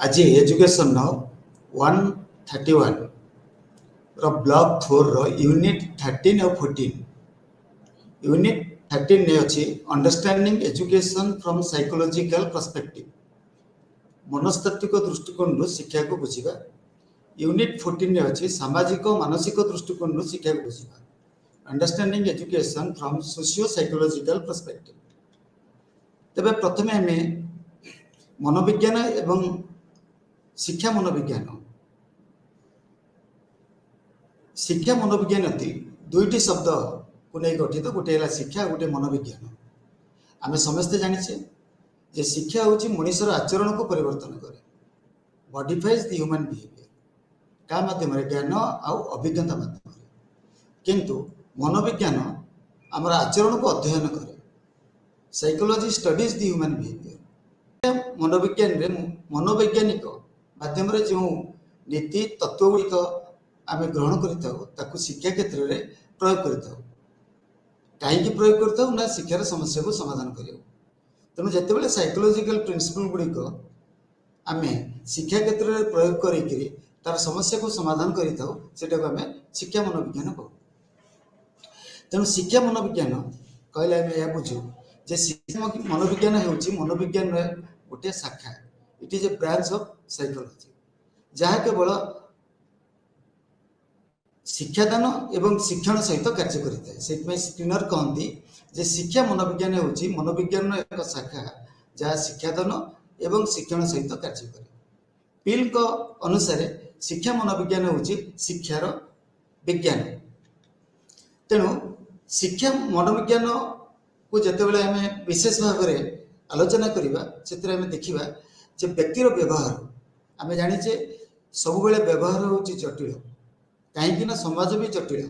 आज education 131 block 4 unit 13 और 14 unit 13 ने अच्छी understanding education from psychological perspective मनस्तात्विक दृष्टिकोण शिक्षा को बुझा। यूनिट 14 ने अच्छी सामाजिक मानसिक दृष्टिकोण शिक्षा को बुझा understanding education from socio psychological perspective. तेबे प्रथमे आम मनोविज्ञान एवं शिक्षा मनोविज्ञान दुईटी शब्द को नहीं गठित गोटे है शिक्षा गोटे मनोविज्ञान। आम समस्ते जाने जे शिक्षा हूँ मनुष्यर आचरण को परिवर्तन करे मॉडिफाइज द ह्यूमन बिहेवियर का माध्यम ज्ञान आउ अभिज्ञता माध्यम किंतु मनोविज्ञान आमर आचरण को अध्ययन करे psychology studies the human behaviour. मनोविज्ञान रे मनोवैज्ञानिक माध्यम जो नीति तत्व गुड़िक आम ग्रहण कर शिक्षा क्षेत्र में प्रयोग कर कहीं प्रयोग कर शिक्षार समस्या को समाधान कर। तेणु जिते साइकोलॉजिकल प्रिंसिपल गुड़िक आम शिक्षा क्षेत्र में प्रयोग कर तार समस्या को समाधान कर आम शिक्षा मनोविज्ञान कहू। तेणु शिक्षा मनोविज्ञान कहले आम यह बुझू जे शिक्षा मनोविज्ञान होउची मनोविज्ञान गोटे शाखा it is a branch of psychology जहाँ केवल शिक्षादान एवं शिक्षण सहित कार्य करता है। स्किनर कहती जे शिक्षा मनोविज्ञान होउची मनोविज्ञान एक शाखा जहाँ शिक्षादान एवं शिक्षण सहित कार्य करे। पिल को अनुसार शिक्षा मनोविज्ञान होउची शिक्षार विज्ञान। तेणु शिक्षा मनोविज्ञान को जिते आम विशेष भाव में आलोचना करवा से देखा जे व्यक्तिर व्यवहार आम जाने सब व्यवहार हूँ जटिल कहीं समाज भी जटिल।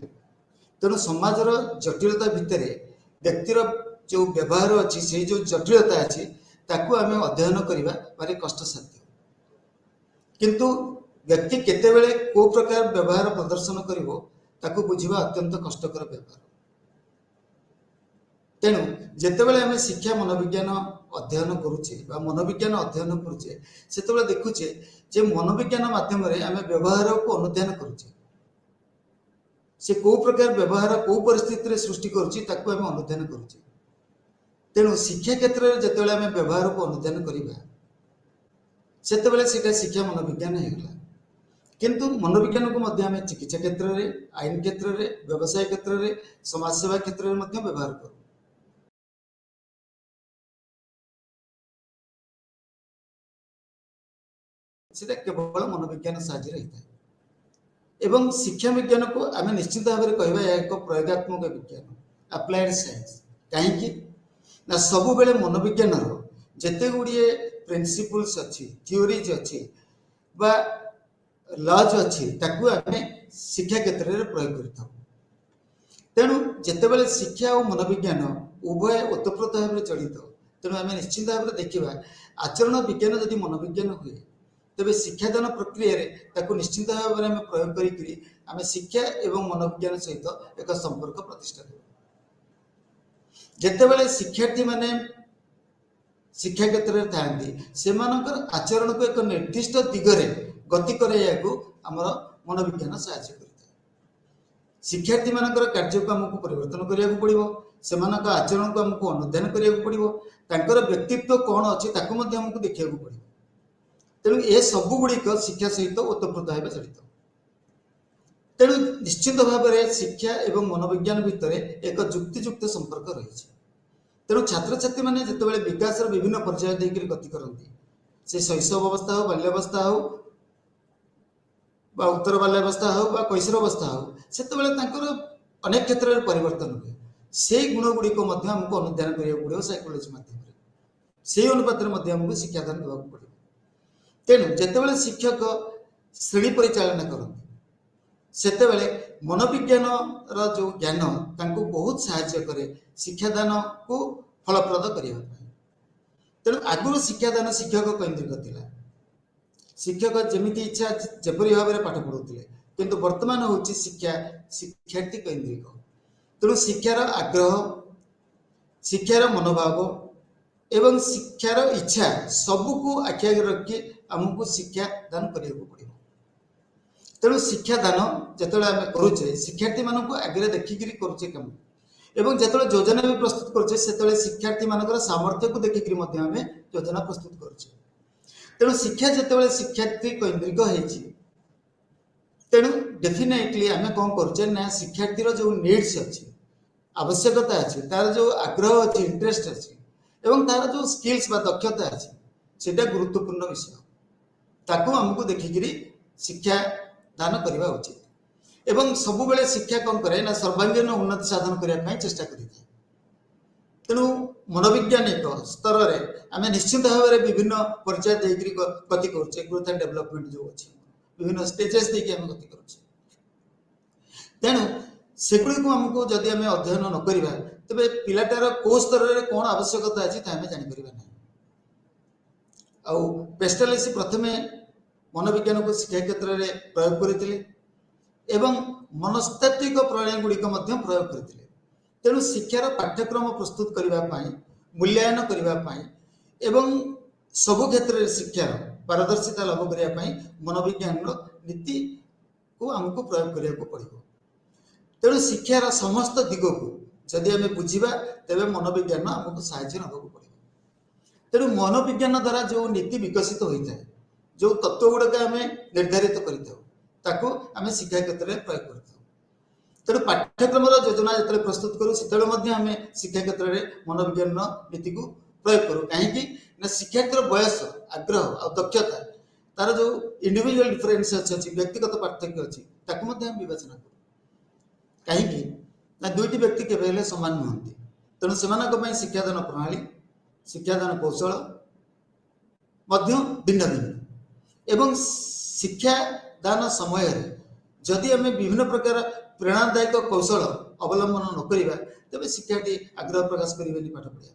तेणु समाजर जटिलता भितर व्यक्तिर जो व्यवहार अच्छी से जो जटिलता अच्छी ताकू आम अध्ययन करवा भारी कष्टसाध्य किंतु व्यक्ति केतेबेले को प्रकार व्यवहार प्रदर्शन करिवो ताकू बुझिबा अत्यंत कष्टकर व्यवहार। तेणु जितेबाला आम शिक्षा मनोविज्ञान अध्ययन करुचे मनोविज्ञान अध्ययन करुचे से देखुचे जे मनोविज्ञान माध्यम आम व्यवहार को अनुध्यान करुचे से को प्रकार व्यवहार को परिस्थिति सृष्टि करुचे आम अनुध्यान करुचे। तेणु शिक्षा क्षेत्र में जितेबाला आम व्यवहार को अनुध्यान करवा से शिक्षा मनोविज्ञान होगा। किंतु मनोविज्ञान को आम चिकित्सा क्षेत्र में आईन क्षेत्र में व्यवसाय क्षेत्र में समाजसेवा क्षेत्र में व्यवहार करूँ। सीधा केवल मनोविज्ञान साहाय्य होता है एवं शिक्षा विज्ञान को आम निश्चित भाव में कहवा एक प्रयोगात्मक विज्ञान अप्लाइड साइंस कहीं ना सब बेले मनोविज्ञान जिते गुड़िए प्रिंसिपल्स अच्छी थ्योरीज अच्छी बा लज अच्छी ताकू आम शिक्षा क्षेत्र में प्रयोग कर। तेणु जितेबाला शिक्षा और मनोविज्ञान उभय ओतप्रोत भाव में जड़ित तेणु आम निश्चित भाव में देखा आचरण विज्ञान जदि मनोविज्ञान हुए तेरे शिक्षादान प्रक्रिया निश्चित भाव में प्रयोग करें शिक्षा एवं मनोविज्ञान सहित एक संपर्क प्रतिष्ठा कर। जितेबाला शिक्षार्थी माने शिक्षा क्षेत्र में था से आचरण को एक निर्दिष्ट दिगरे गति कराइବାକୁ आमर मनोविज्ञान सहायता करता है। शिक्षार्थी मानकर कार्य को आमको परिवर्तन करने पड़ो से आचरण को आमको अनुध्यान करने पड़ो तांकर व्यक्तित्व कौन अच्छी आमको देखा पड़ो। तेणु ये सबू गुड़िक शिक्षा सहित ओतप्रोत भाव जड़ित। तेणु निश्चित भाव में शिक्षा एवं मनोविज्ञान भितर एक जुक्तियुक्त संपर्क रही। तेणु छात्र छात्री मैंने जिते विकास विभिन्न पर्याय देकर गति करती से शैशव अवस्था हो बाल्यावस्था हो उत्तर बाल्यावस्था हो कैशोर अवस्था हो से अनेक क्षेत्र में परिवर्तन हुए से गुण गुड़िक आमको अनुध्यान करा पड़ो साइकोलॉजी माध्यम से अनुपात में आमको शिक्षादान देवाक पड़ो। तेणु जितेबाला शिक्षक श्रेणी परिचालना करते सेतेबेले मनोविज्ञान जो ज्ञान तांको बहुत साहाय्य करे शिक्षादान को फलप्रद करने। तेणु आगुरी शिक्षादान शिक्षक केन्द्रिक थिला शिक्षक जमीती इच्छा जेपरी भाव में पाठ पढ़ुते किंतु वर्तमान हूँ शिक्षा शिक्षार्थी केन्द्रिक। तेणु शिक्षार आग्रह शिक्षार मनोभाव एवं शिक्षार इच्छा सबको आखि आगे रखी आमको शिक्षा दान करने को पड़ो। तेणु शिक्षा दान जो आम करुचे शिक्षार्थी मान आगे देखिक करुचे कम एवं जो योजना भी प्रस्तुत करुचे से शिक्षार्थी मान सामर्थ्य को देखिक आम योजना प्रस्तुत करुचे। तेणु शिक्षा जो शिक्षार्थी केन्द्रिक होती तेणु डेफिनेटली आम कौन करुचे ना शिक्षार्थी जो नीड्स अच्छी आवश्यकता अच्छी तार जो आग्रह अच्छी इंटरेस्ट अच्छी एवं तार जो स्किल्स बा दक्षता अच्छी सेटा गुरुत्वपूर्ण विषय ताकू आमको देखिक शिक्षा दान करने उचित एवं सब बेले शिक्षा कौन करे ना सर्वांगीन उन्नति साधन करने चेष्टा करें। तेणु मनोवैज्ञानिक स्तर में आम निश्चित भाव में विभिन्न पर्याय देकर गति करुचे ग्रोथ एंड डेवलपमेंट जो अच्छी विभिन्न स्टेजेस देके आम गति करुचे। तेणु सेगुड़ी आमको जदि आम अध्ययन न करवा तेरे पिलाटार को स्तर में कौन आवश्यकता अच्छी आम जापर ना। आउ पेस्टालिस प्रथम मनोविज्ञान को शिक्षा क्षेत्र में प्रयोग करते एवं मनस्तात्विक प्रणाली गुड़िक प्रयोग करते। तेणु शिक्षार पाठ्यक्रम प्रस्तुत करने मूल्यांकन करने एवं सबु क्षेत्र में शिक्षार पारदर्शिता लाभ करने मनोविज्ञान नीति को आमको प्रयोग करने को पड़ो। तेणु शिक्षार समस्त दिग को जदि आम बुझा तेरे मनोविज्ञान आमको साहाय्य ना पड़ो। तेणु मनोविज्ञान द्वारा जो नीति विकसित होता है जो तत्व गुड़ाक आम निर्धारित करता आम शिक्षा क्षेत्र में प्रयोग करता। तेणु पाठ्यक्रम योजना जो प्रस्तुत करूँ से आम शिक्षा क्षेत्र में मनोविज्ञान नीति को प्रयोग करूँ कहीं शिक्षार्थ बयस आग्रह और दक्षता तार जो इंडिविजुअल डिफरेन्स अच्छी व्यक्तिगत पार्थक्य अच्छी ताकू आम विवेचना करूँ कहीं दुईटी व्यक्ति केवल सामान नुहति। तेणु से शिक्षादान प्रणाली शिक्षादान कौशल भिन्न भिन्न एवं शिक्षादान समय जदि आम विभिन्न प्रकार प्रेरणादायक कौशल अवलंबन न करवा तेज शिक्षार्थी आग्रह प्रकाश करेंगे पाठ पढ़ा।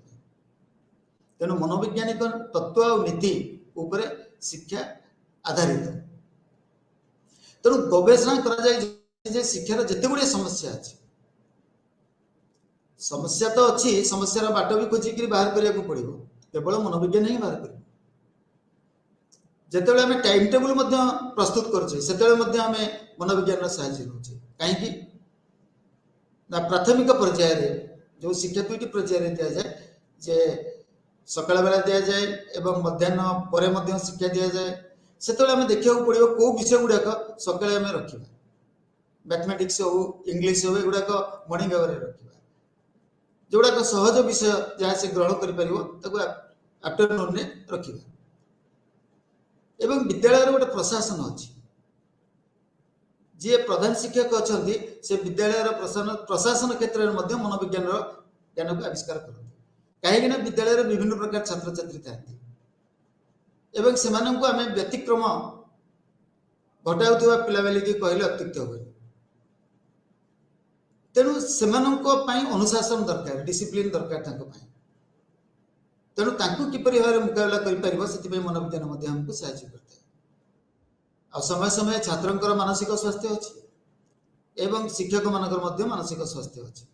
तेणु मनोवैज्ञानिक तत्व और नीति उपर शिक्षा आधारित। तेणु गवेषणा कर शिक्षार जिते गुड़े समस्या अच्छी समस्या तो अच्छी समस्या बाट भी खोजिक बाहर करने को पड़ो केवल मनोविज्ञान ही बाहर कर। जिते आम टाइम टेबुल प्रस्तुत करुचे से आम मनोविज्ञान साहाय्य नौचे कहीं प्राथमिक पर्याय जो शिक्षा दुईटी पर्याय दि जाए जे सकाल बेला दि जाए एवं मध्याह्न पर शिक्षा दि जाए से आम देखा पड़ो कौ विषय गुड़ाक सकाले आम रखा मैथमेटिक्स हो इंग्लीश हो युवाक मर्णिंग आवर रखा जोड़ाक सहज विषय जहाँ से ग्रहण कर आफ्टरनून में रखा। एवं विद्यालय गोटे प्रशासन अच्छी जी प्रधान शिक्षक अच्छा से विद्यालय प्रशासन क्षेत्र में मनोविज्ञान ज्ञान को आविष्कार करते कहीं विद्यालय विभिन्न प्रकार छात्र छात्री था एवं से आम व्यतिक्रम घटाऊा पिला बेली कहले अत्युक्त हे। तेणु से अनुशासन दरकार डिसिप्लिन दरकार तेणु किपरि भाव मुकाबला कर मनोविज्ञान हमको साहाय्य करता है। आ समय समय छात्र मानसिक स्वास्थ्य अच्छी एवं शिक्षक मानकर मानसिक स्वास्थ्य अच्छी।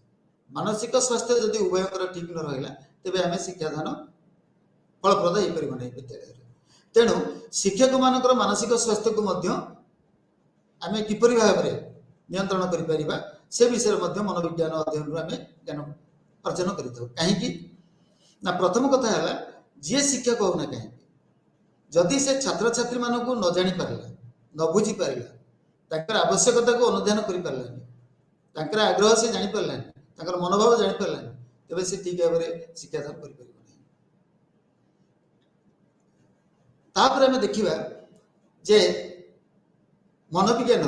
मानसिक स्वास्थ्य जदि उभयर ठीक न रहा तेज आम शिक्षादान फलप्रद हो पार नहीं विद्यालय। तेणु शिक्षक मानकर मानसिक स्वास्थ्य को आम किपरि भाव में नियंत्रण कर से विषय मनोविज्ञान अध्ययन आम ज्ञान अर्जन कहीं प्रथम कथा है जी शिक्षक होना कहीं जदि से छात्र छात्री मान को न जानी पारा न बुझी पारा आवश्यकता को अनुधान कर पारानी आग्रह से जापारानी मनोभाव जापारानी तेज से ठीक भाव में शिक्षादान कर देखा जे मनोविज्ञान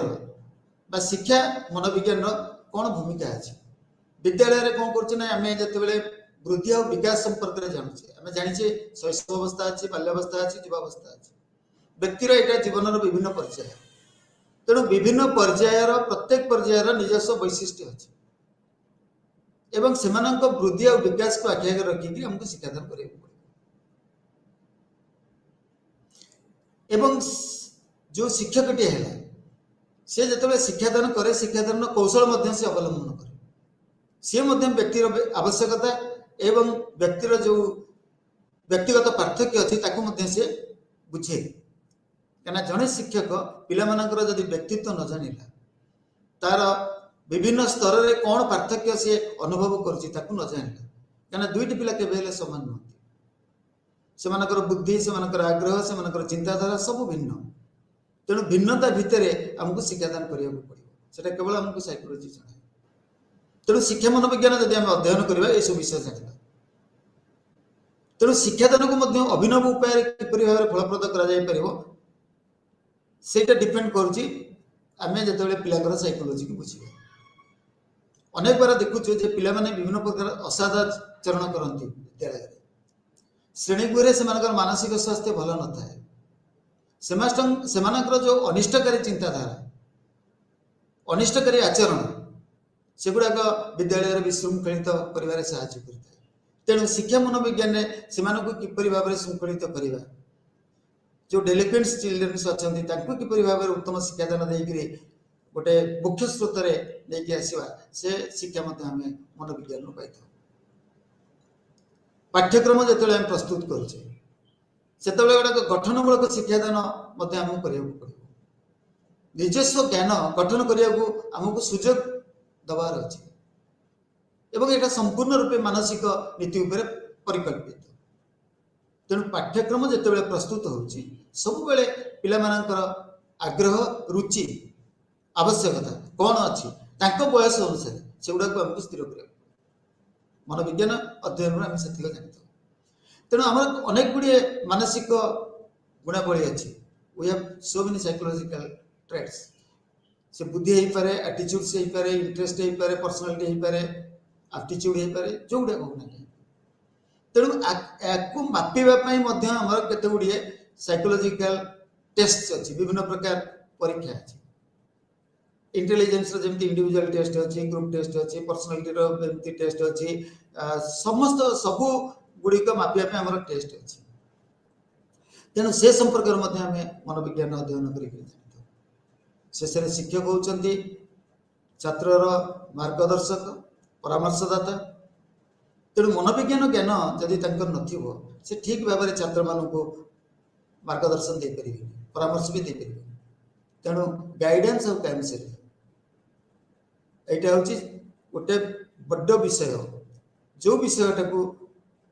शिक्षा मनोविज्ञान कौन भूमिका अच्छी विद्यालय कौन कर वृद्धि और विकास संपर्क में जानूचे आम जाचे शैशव अवस्था अच्छी बाल्यावस्था अच्छी युवावस्था अच्छी व्यक्तिर यहाँ जीवन विभिन्न पर्याय। तेणु विभिन्न पर्यायर प्रत्येक पर्यायर निजस्व वैशिष्ट्य अच्छी एवं से वृद्धि और विकास को आखि आगे रखिक हमको शिक्षादान करने एवं जो शिक्षकटी है सी जो शिक्षादान करे शिक्षादान कौशल से अवलंबन करे सी व्यक्तिर आवश्यकता एवं व्यक्तिर जो व्यक्तिगत पार्थक्य अच्छी से बुझे कहीं जड़े शिक्षक पिलामानंकर जदि व्यक्तित्व न जानिला तार विभिन्न स्तर में कौन पार्थक्य सी अनुभव कर न जानिला कहीं दुईटी पिला केवे सामान नुहति से बुद्धि से आग्रह से चिंताधारा सब भिन्न तेणु भिन्नता भितर आमको शिक्षादान करने पड़ो से केवल आमको साइकोलोजी जाना तेणु शिक्षा मनोविज्ञान जब आम अध्ययन करवा ये सब विषय जाना तेणु शिक्षादान को अभिनव उपाय किपरि भाव फलप्रद कर सेटा डिपेंड करुच्ची आम जो पिलांर साइकोलोजी को बुझे अनेक बार देखुचे पिला माने विभिन्न प्रकार असादाचरण करती विद्यालय श्रेणीगृह से मानसिक स्वास्थ्य भल न थाए से जो अनिष्टकारी चिंताधारा अनिष्टकारी आचरण से गुड़ाक विद्यालय विशृंखलित कर साहाय्य करता है तेणु शिक्षा मनोविज्ञान से किपरि भाव में श्रृंखलित करवा जो डेलिक्वेंट्स चिल्ड्रेन्स अच्छा किपरि भाव में उत्तम शिक्षादान देकर गोटे मुख्य स्रोत नहीं आसवा से शिक्षा आम मनोविज्ञान पाई पाठ्यक्रम जो आम प्रस्तुत करुचे से गोटे गठनमूलक शिक्षादान आमको करने पड़ो निजस्व ज्ञान गठन करने को आमको सुजोग दबार अच्छे एवं यहाँ संपूर्ण रूपे मानसिक नीति उपर परिकल्पित तेणु पाठ्यक्रम जो प्रस्तुत होची सब बेले पिला मानकर आग्रह रुचि आवश्यकता कौन अच्छी बयस अनुसार से गुड़ा को आमको स्थिर कर मनोविज्ञान अध्ययन आम से जानी तेणु आम अनेक गुड़े मानसिक गुणावली अच्छी we have so many psychological traits से बुद्धि हो पारे एटीट्यूड्स हो पारे इंटरेस्ट हो पारे पर्सनालिटी हो पारे एप्टीट्यूड हो पारे जो गुड़ा कहूना तेणु या मापिवाई आमर केते गुड़िए साइकोलॉजिकल टेस्ट अच्छी विभिन्न प्रकार परीक्षा अच्छी इंटेलिजेंस जमी इंडिविजुअल टेस्ट अच्छी ग्रुप टेस्ट अच्छी पर्सनालिटी टेस्ट अच्छी समस्त सबू गुड़िक मापिया आमर टेस्ट अच्छी तेणु से संपर्क में मनोविज्ञान अध्ययन कर शेष शिक्षक होती छात्र मार्गदर्शक परामर्शदाता तेणु मनोविज्ञान ज्ञान जदि नथिबो से ठीक भाव में छात्र मानू मार्गदर्शन दे पारे परामर्श भी दे पारे तेणु गाइडेंस ऑफ काउंसलिंग यहाँ हूँ गोटे बड़ विषय जो विषयटा को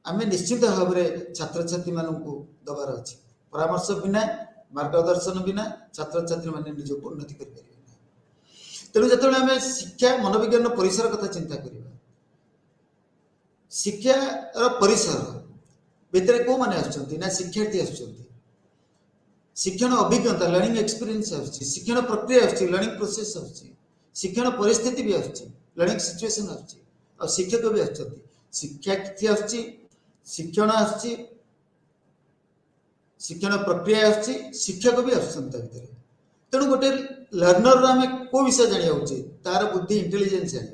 आम निश्चित भाव में छात्र छात्री मानू दबार अच्छे परामर्श बिना मार्गदर्शन बिना छात्र छात्री मैंने निजक उन्नति कर तेणु जो आम शिक्षा मनोविज्ञान परिसर कथा चिंता करवा शिक्षार परिसर भितर कौ मैंने ना शिक्षार्थी आसुच्च शिक्षण अभिज्ञता लर्निंग एक्सपीरियंस आसुच्ची शिक्षण प्रक्रिया आसुच्ची लर्निंग प्रोसेस आसुच्ची शिक्षण परिस्थिति भी आसुच्ची लर्निंग सिचुएशन आसुच्ची और शिक्षक भी आसुच्ची शिक्षार्थी आसुच्ची शिक्षण आसुच्ची शिक्षण प्रक्रिया आसुच्ची शिक्षक भी आसुच्चंता भितर तेणु गोटे लर्नर आम को विषय जाना उचित तार बुद्धि इंटेलिजेंस जाना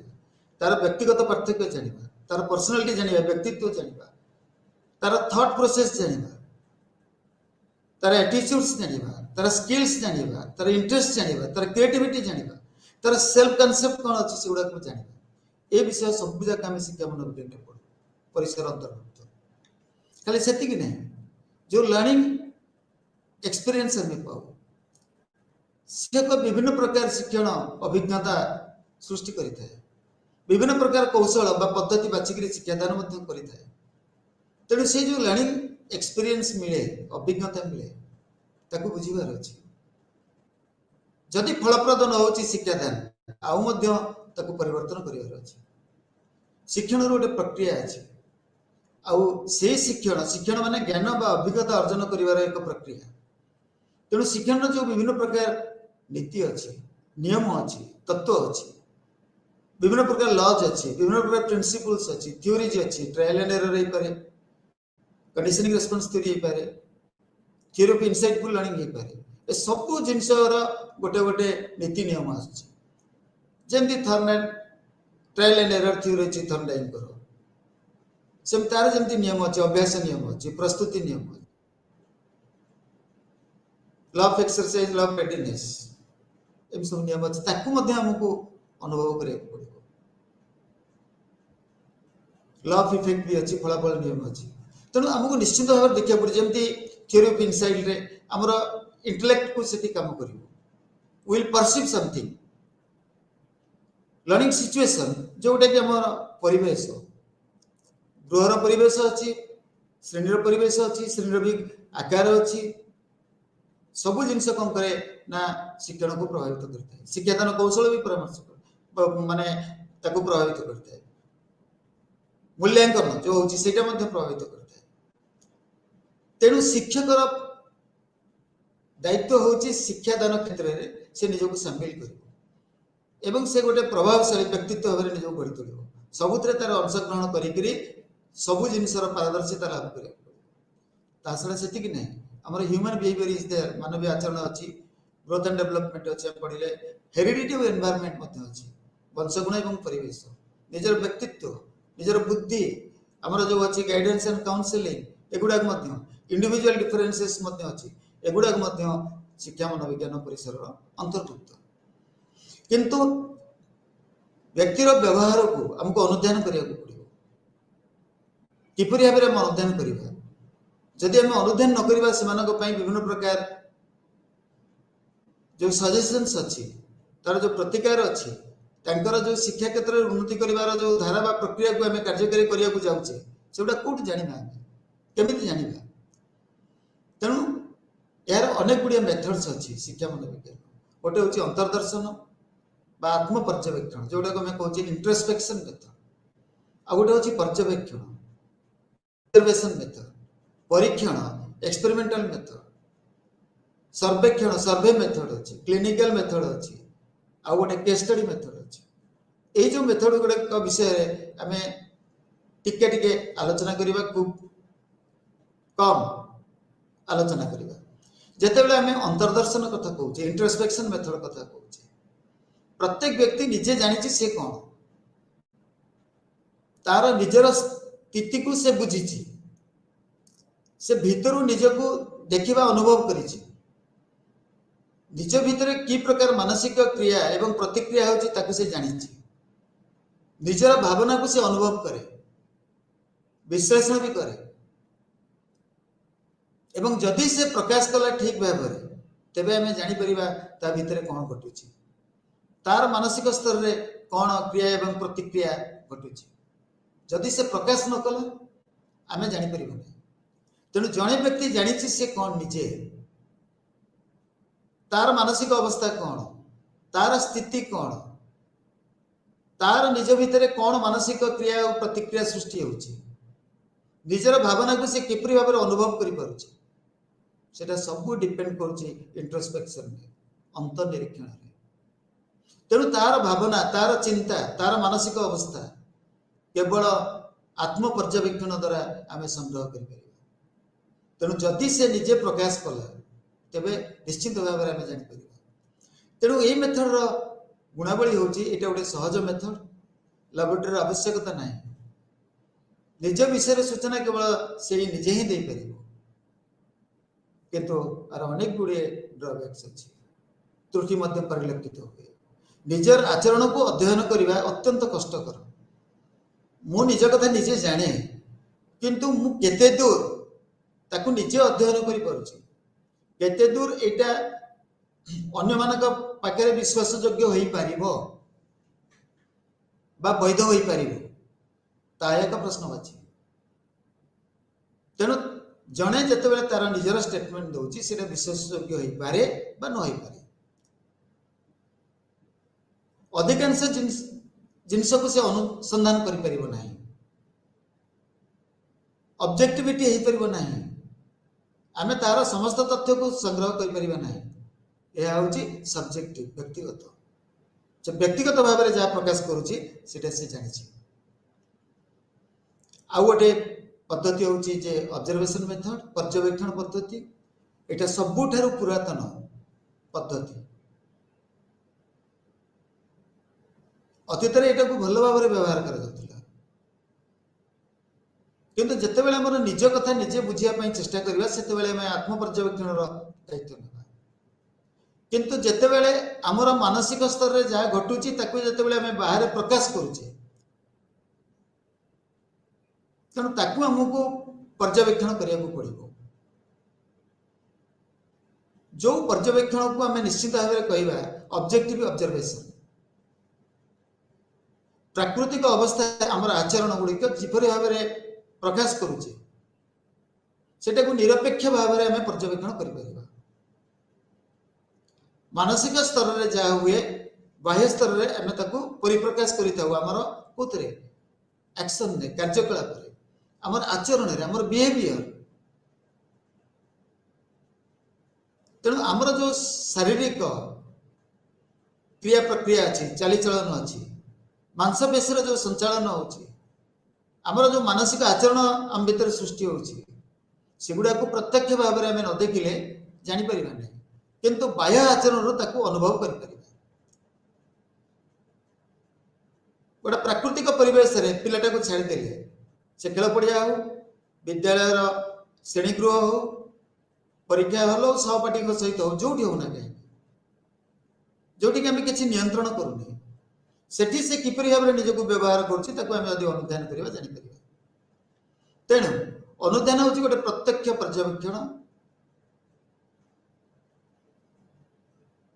तार व्यक्तिगत पार्थक्य जाना तार पर्सनालिटी जाना व्यक्तित्व जाना तार थॉट प्रोसेस जाना तार एटीट्यूड्स जाना तार स्किल्स जाना तार इंटरेस्ट जाना तार क्रिएटिविटी जाना तार सेल्फ कॉन्सेप्ट कौन अच्छी से गुड़ाक जाना ये विषय सब जाक आम शिक्षा मनोविज्ञान पढ़ू परिसर अंतर्भुक्त खाली से ना जो लर्निंग एक्सपीरियंस आम पाऊ शिक्षक विभिन्न प्रकार शिक्षण अभिज्ञता सृष्टि करें विभिन्न प्रकार कौशल पद्धति बाछिक शिक्षादान करें तेणु से जो लर्निंग एक्सपीरियंस मिले अभिज्ञता मिले ताकू बुझीबार अच्छे जदि फलप्रद न हो शिक्षादान आउ परिवर्तन करार अच्छे शिक्षण गोटे प्रक्रिया अच्छे आउ से शिक्षण माने ज्ञान बा अभिज्ञता अर्जन कर एक प्रक्रिया तेणु शिक्षण जो विभिन्न प्रकार नीति अच्छी नियम अच्छी तत्व अच्छी विभिन्न प्रकार लॉज अच्छी विभिन्न प्रकार प्रिंसिपल्स अच्छी थ्योरीज अच्छी ट्रायल एंड एरर हो पारे कंडीशनिंग रेस्पॉन्स थ्योरी हो पारे थ्योरी ऑफ इनसाइटफुल लर्निंग हो पारे ए सब जिनसर गोटे गोटे नीति नियम आमती ट्रायल एंड एरर थ्योरी अच्छी थर्मडाइन करो से तार जमी नियम अच्छे अभ्यास नियम अच्छे प्रस्तुति नियम अच्छे law of exercise law of readiness एम सब नियम अच्छे आमको अनुभव करा पड़ो लॉ ऑफ इफेक्ट भी अच्छी फलाफल नियम अच्छी तेणु आमको निश्चित भाव देखा पड़े जमी थ्योरी ऑफ इनसाइट रे आमर इंटेलेक्ट को सेठी काम करिवो will perceive something learning situation जोटा कि आम परिवेश गृहर परिवेश अच्छी श्रेणीर परिवेश अच्छी श्रेणीर भी आकार अच्छी सबू जिनस कौन करे ना शिक्षण को प्रभावित करता है शिक्षादान कौशल भी परामर्श माने ताको प्रभावित करता है मूल्यांकन जो होची सेटा मध्ये प्रभावित करता है तेणु शिक्षकर दायित्व होची शिक्षादान क्षेत्र में से निजको सामिल कर एवं से गोटे प्रभावशाली व्यक्तित्व भाव निजको गढ़ी तोड़ सबुत तार अंशग्रहण करी सबू जिनसर पारदर्शिता लाभ कर छड़ा से ना आम ह्यूमन बिहेवियर इज देयर मानवीय आचरण अच्छी ग्रोथ एंड डेवलपमेंट अच्छे पढ़े हेरिडिटी और एनवायरनमेंट अच्छी वंशगुण और परिवेश निजर व्यक्तित्व निजर बुद्धि आमर जो अच्छी गाइडेंस एंड काउंसलिंग एगुड़ाक इंडिविजुअल डिफरेन्सेस अच्छी एगुड़ाक शिक्षा मनोविज्ञान परिसर अंतर्भुक्त किंतु व्यक्तिर व्यवहार को आमको अनुध्यान करने पड़ो किपरि भाव में अनुध्यान करवा जदि आम अनुध्यान न करवा से विभिन्न प्रकार जो सजेशंस अच्छी तार जो प्रतिकार अच्छी तांकर जो शिक्षा क्षेत्र में उन्नति करिवार जो धारा बा प्रक्रिया को आम कार्यकारी करने को जाऊे से कौट जाना केमी जाना तेणु यार अनेक गुड़िया मेथड्स अच्छी शिक्षा मनोविज्ञान गोटे हूँ अंतर्दर्शन बा आत्म पर्यवेक्षण जोटा को कहे इंट्रोस्पेक्शन मेथड आ गोटे हूँ पर्यवेक्षण ऑब्जर्वेशन मेथड परीक्षण एक्सपेरिमेंटल मेथड सर्वेक्षण सर्वे मेथड अच्छी क्लिनिकल मेथड अच्छी आ गोटे केस स्टडी मेथड अच्छी ये जो मेथड गुड़ाक विषय आम टिके टिके आलोचना करवा खूब कम आलोचना करवा जितेबाला आम अंतर्दर्शन कथा कहे इंट्रोस्पेक्शन मेथड कथा कहे प्रत्येक व्यक्ति निजे जानी से कौन तार निजर स्थिति को से बुझी से भीतर निजको देखा अनुभव करिछि निज भितर कि प्रकार मानसिक क्रिया एवं प्रतिक्रिया होची से जानी निजर भावना को से अनुभव करे विश्लेषण भी करे एवं जदि से प्रकाश कला ठीक भाव में तेबे आम जापर ता भितर कौन घटुची तार मानसिक स्तर में कौन क्रिया एवं प्रतिक्रिया घटुची जदि से प्रकाश न कला आम जापर नहीं तेणु जड़े व्यक्ति जानी से कौन निजे तार मानसिक अवस्था कौन तार स्थिति कौन तार निज भितर कौन मानसिक क्रिया और प्रतिक्रिया सृष्टि होची निजर भावना को से किपरि भाव में अनुभव करि पारुची सेटा सब डिपेंड करुची इंट्रोस्पेक्शन में अंतर्निरीक्षण में तेणु तार भावना तार चिंता तार मानसिक अवस्था केवल आत्म पर्यवेक्षण द्वारा आम संग्रह कर तेणु जदि से निजे प्रकाश कला तेबे निश्चित भाव में आम जापर तेणु ये मेथड गुणावली हूँ ये गोटे सहज मेथड लैबोरेटरी आवश्यकता ना निज विषय सूचना केवल से निजे ही दे पार किंतु आर अनेक गुड़े ड्रबैक्स अच्छी त्रुटि परिलक्षित हुए निजर आचरण को अध्ययन करने अत्यंत कष्टकर मु निज कथा निजे जाने किंतु मु केते दूर ताकू निजे अध्ययन करि पारुछि केते दूर एटा अन्य मानक पाखे विश्वास योग्य हो पारिबो बा वैध हो पारिबो ता एक प्रश्नवाची तेणु जड़े जिते तार निजर स्टेटमेंट दूसरी से विश्वास योग्य हो पारे बा न हो पारे अधिकांश जिनस को से अनुसंधान करें ऑब्जेक्टिविटी हो पार ना आम तार समस्त तथ्य को संग्रह करें यह हूँ सब्जेक्टिव व्यक्तिगत जो व्यक्तिगत भाव में जहाँ प्रकाश करुच्ची से जानी आउ गोटे पद्धति हूँ जे ऑब्जर्वेशन मेथड पर्यवेक्षण पद्धति यहाँ सबुठारु पुरातन पद्धति अतीत यहाँ को भल भाव में व्यवहार कर किंतु जिते बेले आम निज कथा निजे बुझापी चेष्टा करवा से आत्म पर्यवेक्षण दायित्व ना किंतु जिते बेले आमर मानसिक स्तर में जहाँ घटुची जिते बेले आम बाहर प्रकाश करुचे तेणु ताकू आमको पर्यवेक्षण करने को पड़ो जो पर्यवेक्षण को आम निश्चित भाव में कहवा ऑब्जेक्टिव ऑब्जर्वेशन प्राकृतिक अवस्था आमर आचरण गुड़िक जिपरि भाव में प्रकाश करुचे सेटा को निरपेक्ष भाव में आम पर्यवेक्षण कर मानसिक स्तर में जहाँ हुए बाह्य स्तर में आम परिप्रकाश करमर कौन एक्शन कार्यकलाप आमर आचरण आमर बिहेवियर तेणु आमर जो शारीरिक क्रिया प्रक्रिया अच्छी चालीचलन अच्छी मांसपेशी जो संचालन होमर जो मानसिक आचरण आम भर सृष्टि होगुड़ा को प्रत्यक्ष भाव में आम न देखिले जापर ना किंतु बाह्य आचरण अनुभव कर गोटे प्राकृतिक परिवेश पिलाटा को छाड़देले से खेल पड़िया हो विद्यालय श्रेणीगृह हो परीक्षा हल हो सहपाठी सहित हो जो होना कहीं जोटि आम किसी नियंत्रण करूनी सेठी से किपरि भाव में निजक व्यवहार अनुध्यान करवा जापर तेणु अनुध्यान हूँ गोटे प्रत्यक्ष पर्यवेक्षण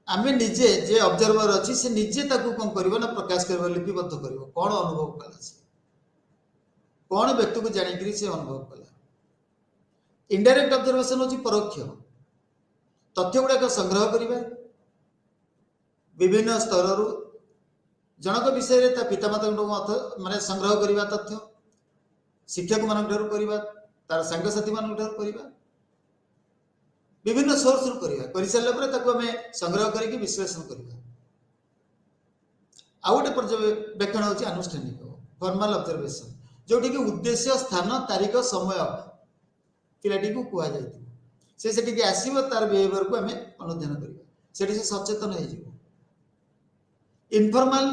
आम निजे जे ऑब्जर्वर अच्छी से निजे कौन कर प्रकाश कर लिपिबद्ध कर कौन अनुभव कला से कौन व्यक्ति को जानिक से अनुभव कला इनडायरेक्ट ऑब्जर्वेशन हूँ परोक्ष तथ्य गुड़ाक संग्रह करवा विभिन्न स्तर जनक विषय ता पितामाता माने संग्रह करवा तथ्य शिक्षक मान करवा तार सांगसाथी मान करवा विभिन्न सोर्स रु कर सारे संग्रह करके विश्लेषण करवा आउ गोटे पर्यवेक्षण हूँ आनुष्ठानिक फॉर्मल ऑब्जर्वेशन जोटि कि उद्देश्य स्थान तारीख समय पिलाटी को कह जाए आसव तार बिहेवियर को आम अनुध्यान करवा से सचेतन हो इनफॉर्मल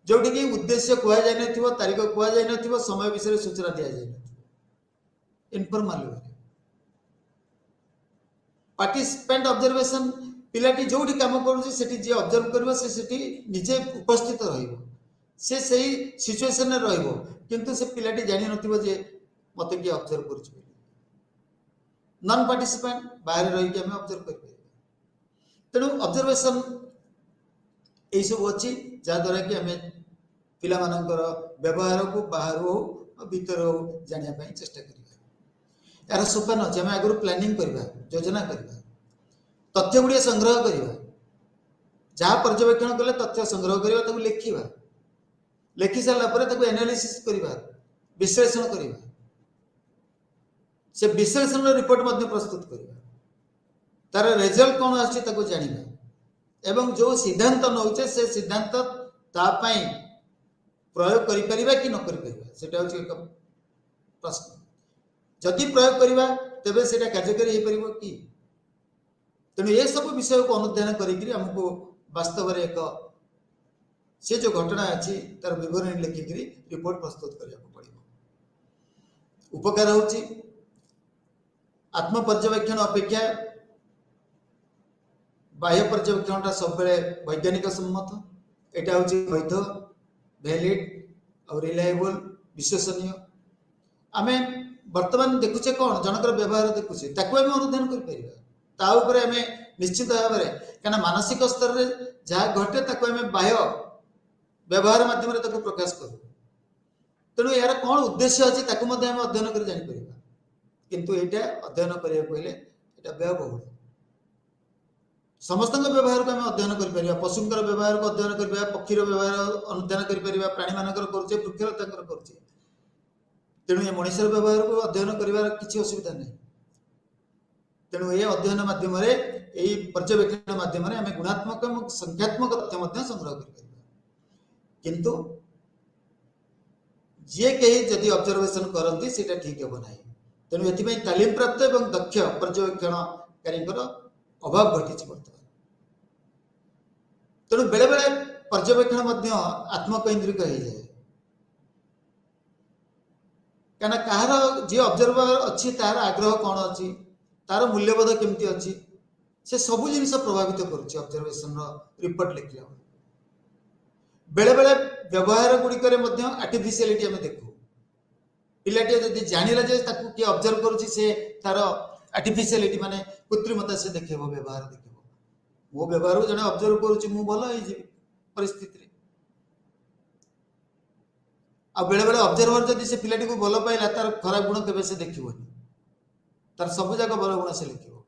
जोटि कि उद्देश्य कह जाए तारीख कह जाए समय विषय सूचना दि जाए इनफॉर्मल वे पार्टिसिपेंट ऑब्जर्वेशन पिलाटी जो काम कर ऑब्जर्व कर निजे उपस्थित से सिचुएशन किंतु से पिलाटी जानी नथिबो मत किए ऑब्जर्व कर नॉन पार्टिसिपेंट बाहर रही आम ऑब्जर्व कर तेणु ऑब्जर्वेशन यही सब अच्छी जहाद्वारा कि आम पिला व्यवहार को बाहर हो भीतर हो जानापी चेष्टा कर यार सोपान अच्छे आम आगुरी प्लानिंग करवा योजना करवा तथ्य गुड़िया संग्रह करवा जहाँ पर्यवेक्षण कले तथ्य संग्रह करवा लिखा लिखि सारापर एनालिसिस करवा विश्लेषण करवा से विश्लेषण रिपोर्ट प्रस्तुत करवा तार रिजल्ट कौन आसो जाना एवं जो सिद्धांत नौचे से सिद्धांत तापाई प्रयोग करिपरिबा कि न करिपरिबा सेटा होची एक प्रश्न जदि प्रयोग करवा तेबे सेटा कार्यकारी हो परिबो कि तेणु ये सब विषय को अनुध्यान करिकरी हमको वास्तव में एक से जो घटना अच्छी तार विवरण लिखिकी रिपोर्ट प्रस्तुत करने पड़ो उपकार होची आत्म पर्यवेक्षण अपेक्षा बाह्य पर्यवेक्षण सब वैज्ञानिक सम्मत यहाँ हूँ वैध वैलिड और रिलायबल विश्वसनीय आम बर्तमान देखुचे कौन जनकर व्यवहार देखुचे ताकू आम अनुध्यान कर आम निश्चित भाव में क्या मानसिक स्तर में जहाँ घटे ताकू आम बाह्य व्यवहार माध्यम प्रकाश करूँ तेणु यार कौन उद्देश्य अच्छी ताकू आम अध्ययन कर जापर किंतु यहाँ अध्ययन करने व्ययबहुल समस्त व्यवहार को आम अध्ययन कर पशुंर व्यवहार को अध्ययन कर पक्षीर व्यवहार अनुध्यान कर प्राणी मान करुचे वृक्षलता करुचे तेणु ये मनुष्य व्यवहार को अध्ययन कर किसी असुविधा नहीं तेणु ये अध्ययन मध्यम पर्यवेक्षण मध्यम आम गुणात्मक और संख्यात्मक तथ्य संग्रह कर किंतु जी कहीं जदि ऑब्जर्वेशन करती से ठीक हे ना तेणु ये तालीम प्राप्त और दक्ष पर्यवेक्षणकारी अभाव घटी बर्तमान तेणु बेले बेले पर्यवेक्षण आत्मकेन्द्रिक हो जाए क्या कहार जी ऑब्जर्वर अच्छी तार आग्रह कौन अच्छी तार मूल्यबोध केमती अच्छी से सबू जिन प्रभावित करुच्ची ऑब्जर्वेशन रिपोर्ट लिखला बेले बेले व्यवहार गुड़िक आर्टिफिशियलिटी आम देखू पिलाटी जब जानिला जे किए ऑब्जर्व करुच्ची से तार आर्टिफिशियलिटी माने कृत्रिमता से देखेबो व्यवहार देखेबो मो व्यवहार को जने ऑब्जर्व करूची मु भलो होई जी परिस्थिति रे आ बेले बेले ऑब्जर्वर जदि से पिलाटी को भलो पाइला तार खराब गुण केबे से देखिबोनी तार सब जाक भलो गुण से लिखिबो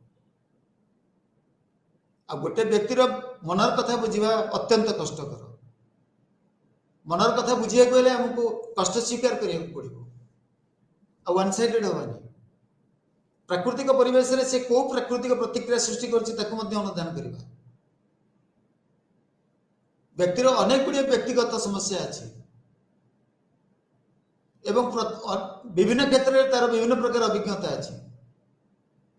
आ गोटे व्यक्तिर मनर कथा बुझिबा अत्यंत कष्टकर मनर कथा बुझिया गले हमको कष्ट स्वीकार करिया पड़िबो आ वन साइडेड होबानी प्राकृतिक परिवेश रे से को प्राकृतिक प्रतिक्रिया सृष्टि करछि ताको मध्ये अनुधान करिबा व्यक्तिर अनेक गुड़िया व्यक्तिगत समस्या अछि एवं विभिन्न क्षेत्र में तार विभिन्न प्रकार अभिज्ञता अछि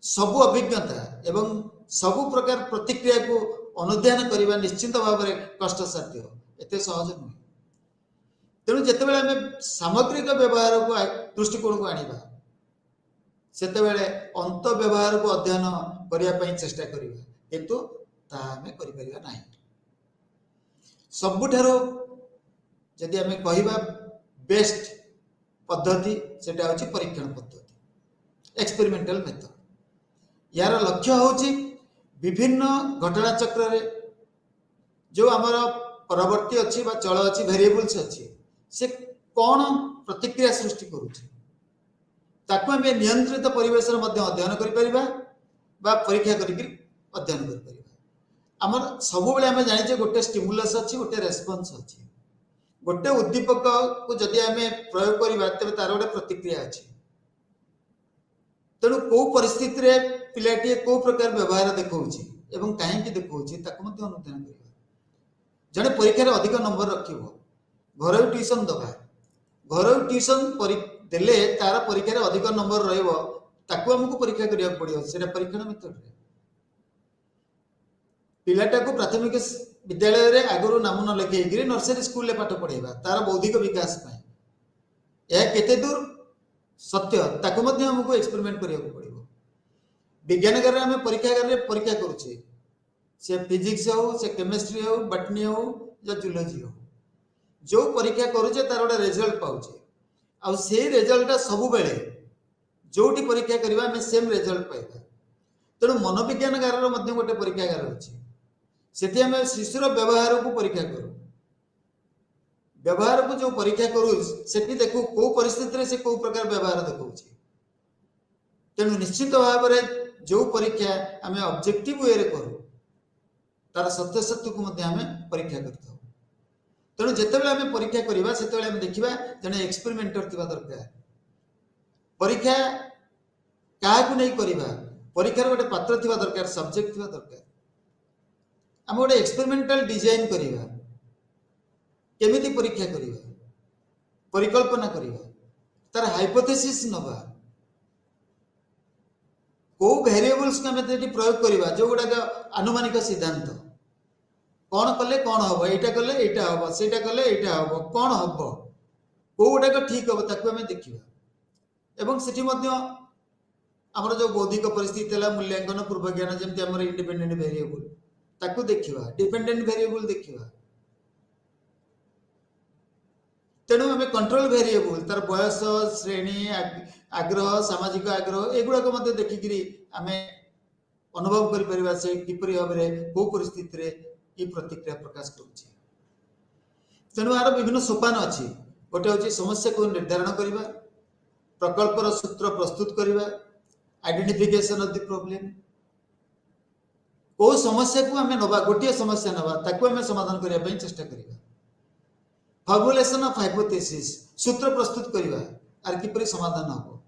सबु अभिज्ञता एवं सबु प्रकार प्रतिक्रिया को अनुध्यान करने निश्चिंत भाव में कष्टसाध्य एते सहज नुहे तेणु जिते आम सामग्रिक व्यवहार को दृष्टिकोण को आनिबा सेते अंत व्यवहार को अध्ययन करने चेष्टा करिबा किंतु ताहा आमे करि परिबा नाही सबुठारो जदि आमे कहिबा बेस्ट पद्धति सेटा होची परीक्षण पद्धति एक्सपेरिमेंटल मेथड यार लक्ष्य होची विभिन्न घटना चक्र रे जो आमर परवर्ती अच्छी बा चल अच्छी वेरिएबल्स अच्छी से कौन प्रतिक्रिया सृष्टि करुछि ताकू आम नियंत्रित परिवेश अध्ययन कर परीक्षा करके अध्ययन कर आमर सब आम जाने गोटे स्टिमुलस अच्छी गोटे रेस्पॉन्स अच्छी गोटे उद्दीपक को जदि आम प्रयोग करवा तेज तार गोटे प्रतिक्रिया अच्छी तेणु कौ परिस्थिति रे पिलाटी कौ प्रकार व्यवहार देखौछि एवं कहीं देखौछि ताकू मध्य अनुध्यान करबा जड़े परीक्षा अधिक नंबर रखिबो घरोई ट्यूशन दबा घरोई ट्यूशन देले तार परीक्षा अधिक नंबर रहिबो ताकू हमको परीक्षा करिया पड़ियो सेटा परीक्षण मेथड रे पिलाटा को प्राथमिक विद्यालय रे आगुरु नाम न लिखेकरी नर्सरी स्कूल ले पाठ पढ़ेबा तार बौद्धिक विकास पाए यह केते दूर सत्य ताकू मध्य हमको एक्सपेरिमेंट करिया पड़िबो विज्ञानगार रे हम परीक्षागार रे परीक्षा करूचे से फिजिक्स हो से केमिस्ट्री हो बटनी हो या जूलॉजी हो जो परीक्षा करूचे तार गोटे रिजल्ट पाउचे आ से रिजल्ट सब बेले जोटी परीक्षा करबा हम सेम रिजल्ट पाइबा तेणु मनोविज्ञानगार रो मध्य गोटे परीक्षागार अछि सेठी हम शिशुर व्यवहार को परीक्षा करू व्यवहार को जो परीक्षा करू सेठी देखू को परिस्थिति रे से को प्रकार व्यवहार देखौछि तेणु निश्चित भाव में जो परीक्षा आम ऑब्जेक्टिव वे रे करू तार सत्य सत्य को मध्य आम परीक्षा करता तेणु जितेबाला आम परीक्षा करवा से देखा जड़े एक्सपेरिमेंटर थिबा दरकार परीक्षा क्या नहीं करवा परीक्षार गोटे पात्र थिबा दरकार सब्जेक्ट थिबा दरकार आम गोटे एक्सपेरिमेंटल डिजाइन करवा केमिति परीक्षा करवा परिकल्पना करवा तार हाइपोथेसिस नवा को वेरिएबल्स को आम प्रयोग करवा जो गुड़ाक आनुमानिक सिद्धांत कौन कले कौन हम यहाँ कले यहाँ हम से कले यहाँ हम कौन हम कौ गुड़ाक ठीक हम ताकू आम देखा एवं सेठी आमर जो बौद्धिक परिस्थिति है मूल्यांकन पूर्व ज्ञान जमी आम इंडिपेंडेंट वेरिएबल ताकू देखा डिपेंडेंट वेरिएबल देखा तेणु आम कंट्रोल वेरिएबल तार बयस श्रेणी आग्रह सामाजिक आग्रह एगुड़ाक देखिकी आम अनुभव कर से किपरि भाव में कौ परिस्थिति रे ये प्रतिक्रिया प्रकाश करुच्ची तेणु यार विभिन्न सोपान अच्छी गोटे हूँ समस्या को निर्धारण करवा प्रकल्पर सूत्र प्रस्तुत करवा आइडेंटिफिकेशन ऑफ द प्रॉब्लम को समस्या को आम नवा गोटे समस्या नवा ताकू आम समाधान करने चेष्टा करवा फॉर्मुलेशन ऑफ हाइपोथेसिस सूत्र प्रस्तुत करवा आर किपरि समाधान हम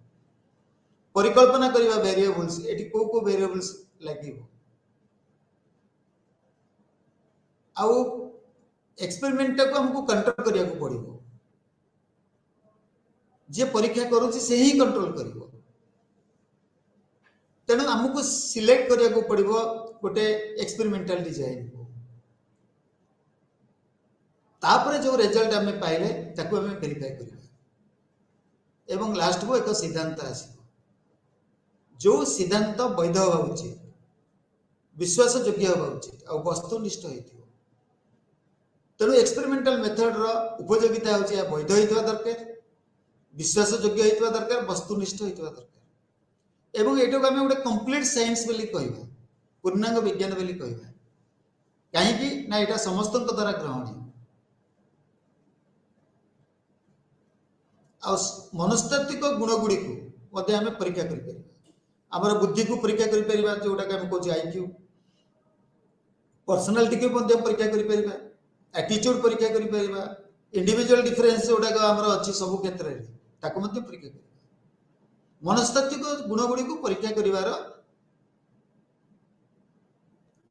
परिकल्पना करवा वेरिएबल्स एटी को वेरिएबल्स लगे आउ एक्सपेरिमेंट को हमको कंट्रोल करिया को पड़िबो जे परीक्षा करूची से ही कंट्रोल करिवो तेणु हमको सिलेक्ट करिया को पड़िबो गोटे एक्सपेरिमेंटल डिजाइन को तापर जो रिजल्ट आम पाइले ताकू आम वेरीफाई करवा एवं लास्ट को एक सिद्धांत आसीबो जो सिद्धांत वैध होबा उचित विश्वास योग्य होबा उचित आ वस्तुनिष्ठ होइथिबो तेणु एक्सपेरिमेंटल मेथड रो उपयोगिता होची वैध होइथिबा दरकार विश्वास योग्य होइथिबा दरकार वस्तुनिष्ठ होइथिबा दरकार एवं एटाक आम गोटे कंप्लीट साइंस बोली कहवा पूर्णांग विज्ञान बोली कहवा कहीं ना यहाँ समस्त द्वारा ग्रहणीय आ मनस्तात्विक गुण गुड़ी को आम परीक्षा कर बुद्धि को परीक्षा कर जोटा आम कहे आईक्यू पर्सनालिटी को परीक्षा कर एटीट्यूड परीक्षा कर इंडिविजुअल डिफरेंस जोटाक आमर अच्छी सब क्षेत्र में ताको परीक्षा कर मनस्तात्विक गुण गुड़ी को परीक्षा कर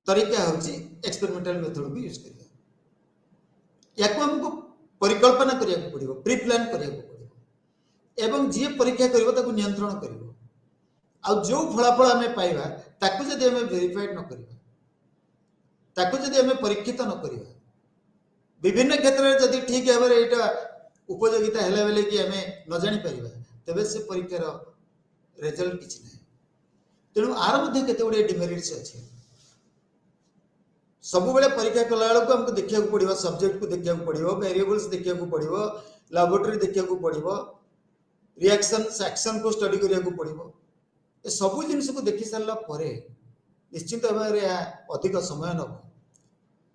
तरीका हूँ एक्सपेरिमेंटल मेथड को यूज कर आमको परिकल्पना करने को पड़ो प्री प्लान करने को पड़ो एवं जी परीक्षा कर नियंत्रण कर जो फलाफल आम पाइबा ताकू जदि आम वेरीफाइड न करवा ताकू जदि आम परीक्षित न करवा विभिन्न क्षेत्र में जदि ठीक भाव में यहाँ उपयोगिता है बेले कि आम न जानी पार तेज से परीक्षार रिजल्ट किसी ना तेणु आर मध्य गुड़े डिमेरिट्स अच्छे सब बेले परीक्षा कला बेलू आमको देखा पड़ो सब्जेक्ट को देखा पड़ो वेरिएबल्स देखा पड़ो लैबोरेटरी देखा पड़ो रिएक्शन एक्शन को स्टडी करने पड़ो ये सबू जिन को देखी सारा निश्चित भाव में अधिक समय नब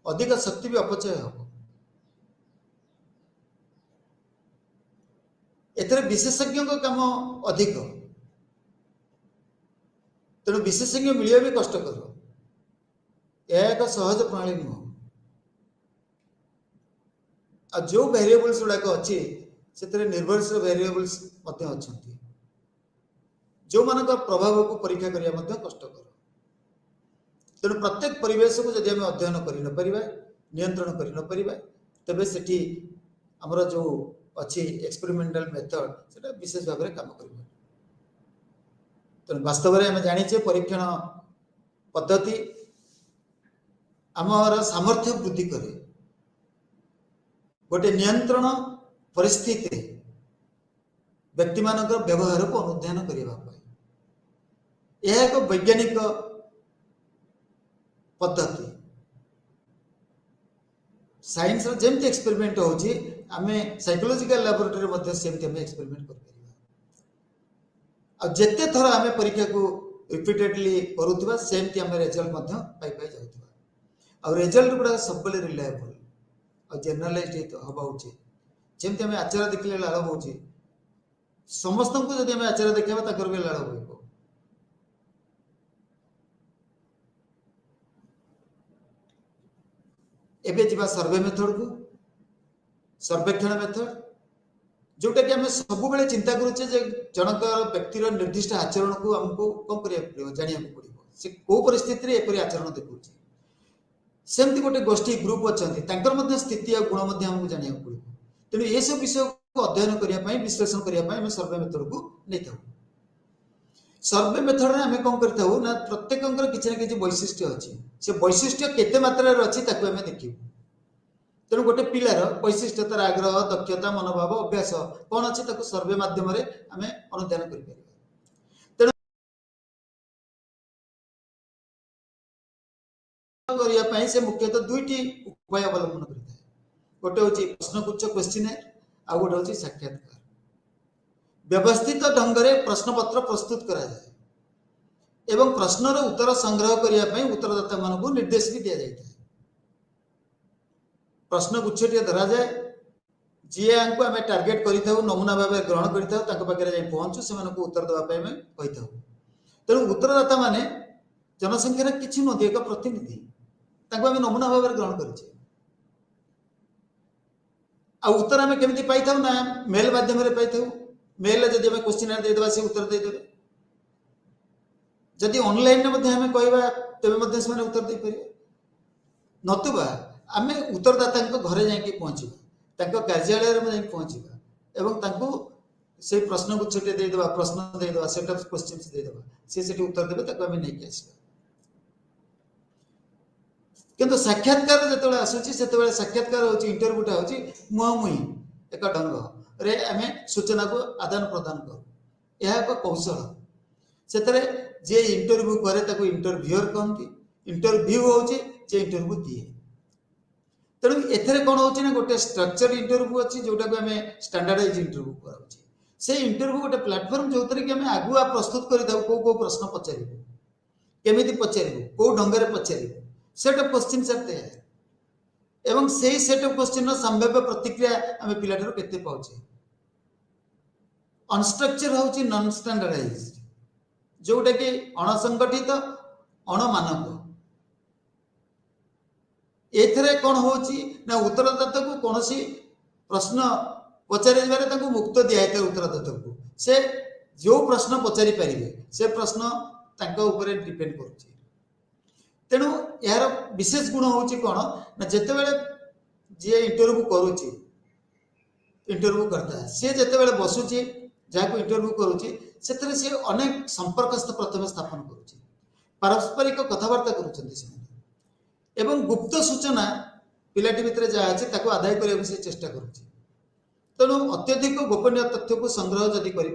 अधिक शक्ति भी अपचय हम एथर विशेषज्ञ काम अधिक तेणु विशेषज्ञ मिलवा भी कष्टकर यह एक सहज प्रणाली नुह आ जो वेरिएबल्स गुड़ाक अच्छी से निर्भरशील वेरिएबल्स अच्छा जो मान प्रभाव को परीक्षा करने कष्टकर तेणु प्रत्येक परिवेश को जब आम अध्ययन कर नियंत्रण कर तेज से आमर जो अच्छी एक्सपेरिमेंटल मेथड से विशेष भाव में काम कर तेणु वास्तव में आम जाचे परीक्षण पद्धति आमर सामर्थ्य वृद्धि करे गोटे नियंत्रण परिस्थिति व्यक्ति मान व्यवहार को अनुधान करने यह एक वैज्ञानिक पद्धति साइंस जमती एक्सपेरिमेंट होची आमे साइकोलॉजिकल लैबोरेटरी सेमती आमे एक्सपेरिमेंट कर जिते थर आमे परीक्षा को रिपीटेडली करुवा सेमती आमे रिजल्ट पाई पाई जाउथबा आ रिजल्ट गुड़ा सब रिलायबल और जनरलाइज हवा उचित जमती आमे आचार देखले लाभ होची समस्त को जब आम आचार देखा भी लाभ हो एबे जीवा सर्वे मेथड को सर्वेक्षण मेथड जोटा कि आम सब बेले चिंता करुचे जनक व्यक्तिर निर्दिष्ट आचरण को आमको कौन करा जाना पड़ो से कौ परिस्थिति एपरी आचरण देखा सेमती गोटे गोष्ठी ग्रुप अच्छा स्थिति और गुण आमको जाना पड़ो तेणु ये सब विषय को अध्ययन करने विश्लेषण करने सर्वे मेथड को नहीं था सर्वे मेथड आम कौन करूँ ना प्रत्येक किसी ना कि वैशिष्ट्य अच्छी से वैशिष्ट्य केते मात्रा अच्छी आम देखू तेणु गोटे पिलार वैशिष्ट्य तार आग्रह दक्षता मनोभाव अभ्यास कौन अच्छी सर्वे मध्यम आम अनुधान कर से मुख्यतः दुईटी उपाय अवलंबन करता है गोटे हूँ प्रश्नगुच्छ क्वेश्चन आ गोटे हूँ साक्षात्कार व्यवस्थित ढंग से प्रश्नपत्र प्रस्तुत करा जाए एवं प्रश्नर उत्तर संग्रह करने उत्तरदाता मान को निर्देश भी दि जाए प्रश्नगुच्छटी धरा जाए जी आम टार्गेट कर नमूना भाव ग्रहण कर पहुँचू से उत्तर देवाई कही था तेणु उत्तरदाता मान जनसंख्यार किसी नदी एक प्रतिनिधि आम नमूना भाव ग्रहण करें आ उत्तर आम केमी पाई ना मेल माध्यम पाई मेल जब आम क्वेश्चन देदेबा से उत्तर देदेवे जदि ऑनलाइन में कहवा तेज से उत्तर दे पारे नतुबा आम उत्तरदाता घरे जाकि पहुँचवा कार्यालय में पहुँचवा एवं से प्रश्नगुच्छटे देदेबा प्रश्न देदेबा सेट ऑफ क्वेश्चंस देदेबा से उत्तर देवे आम नहीं आसवा किंतु साक्षात्कार जो आसूँ से साक्षात्कार हूँ इंटरव्यूटा हूँ मुहांमुही एक ढंग रे आम सूचना को आदान प्रदान करूँ यह एक कौशल से जे इंटरव्यू करे इंटरव्यूअर कहती इंटरव्यू हूँ जे इंटरव्यू दिए तेणु एथेर कौन हो गोटे स्ट्रक्चर इंटरव्यू अच्छी जोटा को आम स्टैंडर्डाइज इंटरव्यू कराऊँ से इंटरव्यू गोटे प्लेटफॉर्म जो कि आम आगुआ प्रस्तुत कर कौ प्रश्न पचारू केमी पचारू कौ ढंग पचारू set of question are there एवं से सेट ऑफ क्वेश्चन संभाव्य प्रतिक्रिया आम पिलाटर केते पाउछे अनस्ट्रक्चर होची नॉन स्टैंडर्डाइज जोटा कि अणसंगठित अणमानक एथरे कौन होची ना उत्तरदाता को कौन सी प्रश्न पचार मुक्त दिया उत्तरदाता को से जो प्रश्न पचारि पारे से प्रश्न डिपेंड कर तेणु यार विशेष गुण होची कौन ना जिते बड़े जी इंटरव्यू करुच्ची इंटरव्यू करता है सी जिते बड़े बसुची जहाँ इंटरव्यू करुच्ची से सी अनेक संपर्क प्रथम स्थापन करुच्ची पारस्परिक कथबार्ता करुँच गुप्त सूचना पिलाटी भितर जहाँ अच्छे आदाय करने से चेष्टा करुच्ची तेणु अत्यधिक गोपनीय तथ्य को संग्रह जदि कर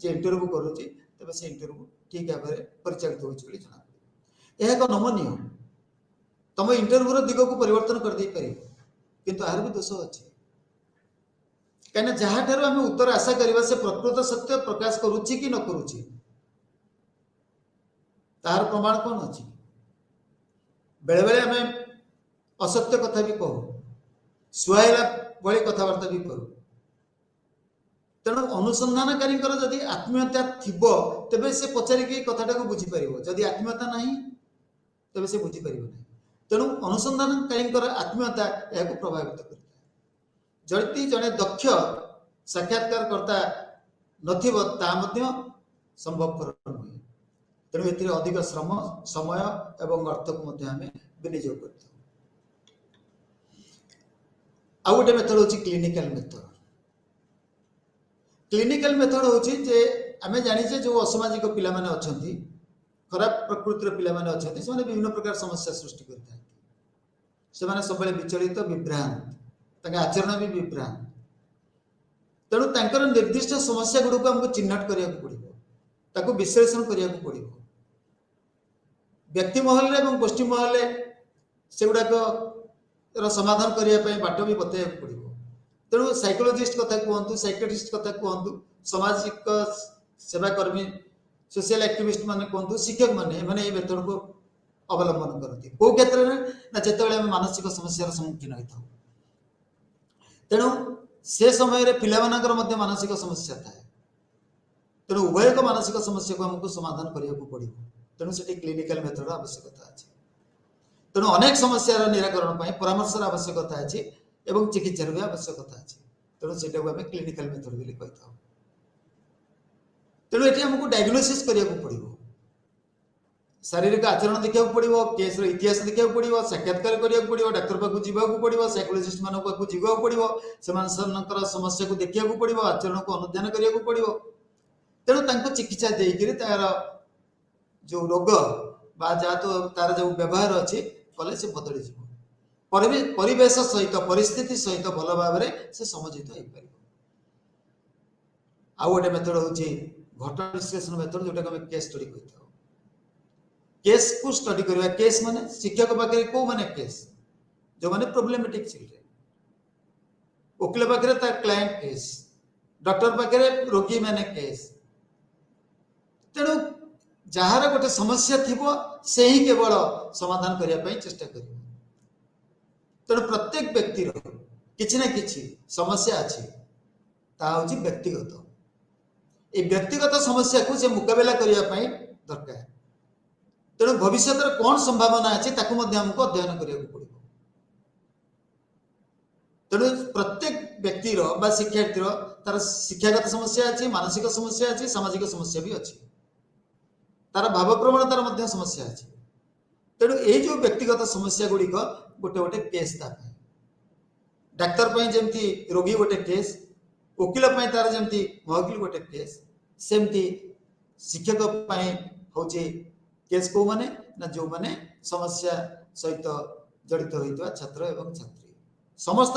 इंटरव्यू करुच्ची तेज से इंटरव्यू ठीक भाव में परिचालित होना पड़े यह एक नमनीय तुम इंटरव्यूर दिग को परिवर्तन कर दे पार किंतु यार भी दोष अच्छे कहीं जहाँ ठार आम उत्तर आशा करवा से प्रकृत सत्य प्रकाश करुच्ची कि न करुच्ची तार प्रमाण कौन अच्छी बेले बेले आम असत्य कथा भी कहू सुहाइला भली कथबार्ता भी करूँ तेणु अनुसंधानकारी जदि आत्मीयता थिबो तेबे से पचारिकी कथाटा को बुझीपर जदि आत्मीयता नहीं तेबे से बुझीपर नहीं तेणु अनुसंधानकारी आत्मीयता यह प्रभावित कर जदि जड़े दक्ष साक्षात्कारकर्ता नथिबो ता मध्य संभवपर नुहे तेणु ए अधिक श्रम समय एवं अर्थ को विनियोग करते आउ गोटे मेथड हूँ क्लिनिकल मेथड क्लिनिकल मेथड हूँ जे आम जाचे जो असामाजिक पिला माने अछंती खराब प्रकृतिर पिला माने अछंती से विभिन्न प्रकार समस्या सृष्टि करते सब विचलित विभ्रांत आचरण भी विभ्रांत तेणु तांकर निर्दिष्ट समस्या गुड़क आमको चिन्हट करिया पड़ो विश्लेषण करिया पड़ो व्यक्ति महल एवं गोष्ठी महल से गुड़ाक समाधान करने बाट भी बतवा पड़ो तेणु साइकोलोजिस्ट कथा कहतु साइकेट्रिस्ट कथा कहतु सामाजिक सेवाकर्मी सोशल एक्टिविस्ट माने कहतु शिक्षक माने मेथड को अवलंबन करती कौ क्षेत्र में ना जिते मानसिक समस्या सम्मुखीन होता तेणु से समय पिलामानकर मानसिक समस्या थाए तेणु उभय मानसिक समस्या को आमको समाधान करने को पड़ो तेणु से क्लिनिकल मेथड आवश्यकता अच्छे तेणु अनेक समस्या निराकरण परामर्श आवश्यकता अच्छी एवं चिकित्सार भी आवश्यकता अच्छी तेणु से क्लिनिकल मेथड बोली कही तेणु ये आमको डायग्नोसिस करने को पड़ो शारीरिक आचरण देखा पड़ो केस इतिहास देखा पड़ो साक्षात्कार करने पड़ो डाक्तर पाक जावाक पड़ो साइकोलोजिस्ट मान पाक जावाक पड़ो से समस्या को देखा पड़ो आचरण को अनुधान करने को पड़ो तेणु चिकित्सा देकर तार जो रोग बा जहाँ तो तार जो व्यवहार अच्छे कले से बदली परिवेश सहित परिस्थिति सहित भल भाव से समझित हो पार आउ गोटे मेथड हूँ घटना विश्लेषण मेथड जोटा आम केस स्टडी कही केस को स्टडी करवा केस माने शिक्षक पाखे कौ माने केस जो माने प्रोब्लेमेटिक चिल्ड्रेन वकिल पाखे क्लाएंट केस डॉक्टर पाखे रोगी माने केस तेणु जार गोटे समस्या थिबो से ही केवल समाधान करने चेष्टा कर तेणु प्रत्येक व्यक्तिर किसी ना किसी समस्या अच्छी ताकि व्यक्तिगत ये व्यक्तिगत समस्या को से मुकाबला करने दरकार तेणु भविष्य कौन संभावना अच्छी हमको अध्ययन करने पड़ो तेणु प्रत्येक व्यक्तिर बा शिक्षार्थी तार शिक्षागत समस्या अच्छी मानसिक समस्या अच्छी सामाजिक समस्या भी अच्छी तार भाव प्रवणतार समस्या अच्छी तेणु ये जो व्यक्तिगत समस्या गुड़िक गोटे गोटे केस डाक्तर जमती रोगी गोटे केस वकिल तार जमती महकिल गोटे केस सेमती शिक्षक हूँ केस कौ माने ना जो माने समस्या सहित जड़ित होता छात्र एवं छात्री समस्त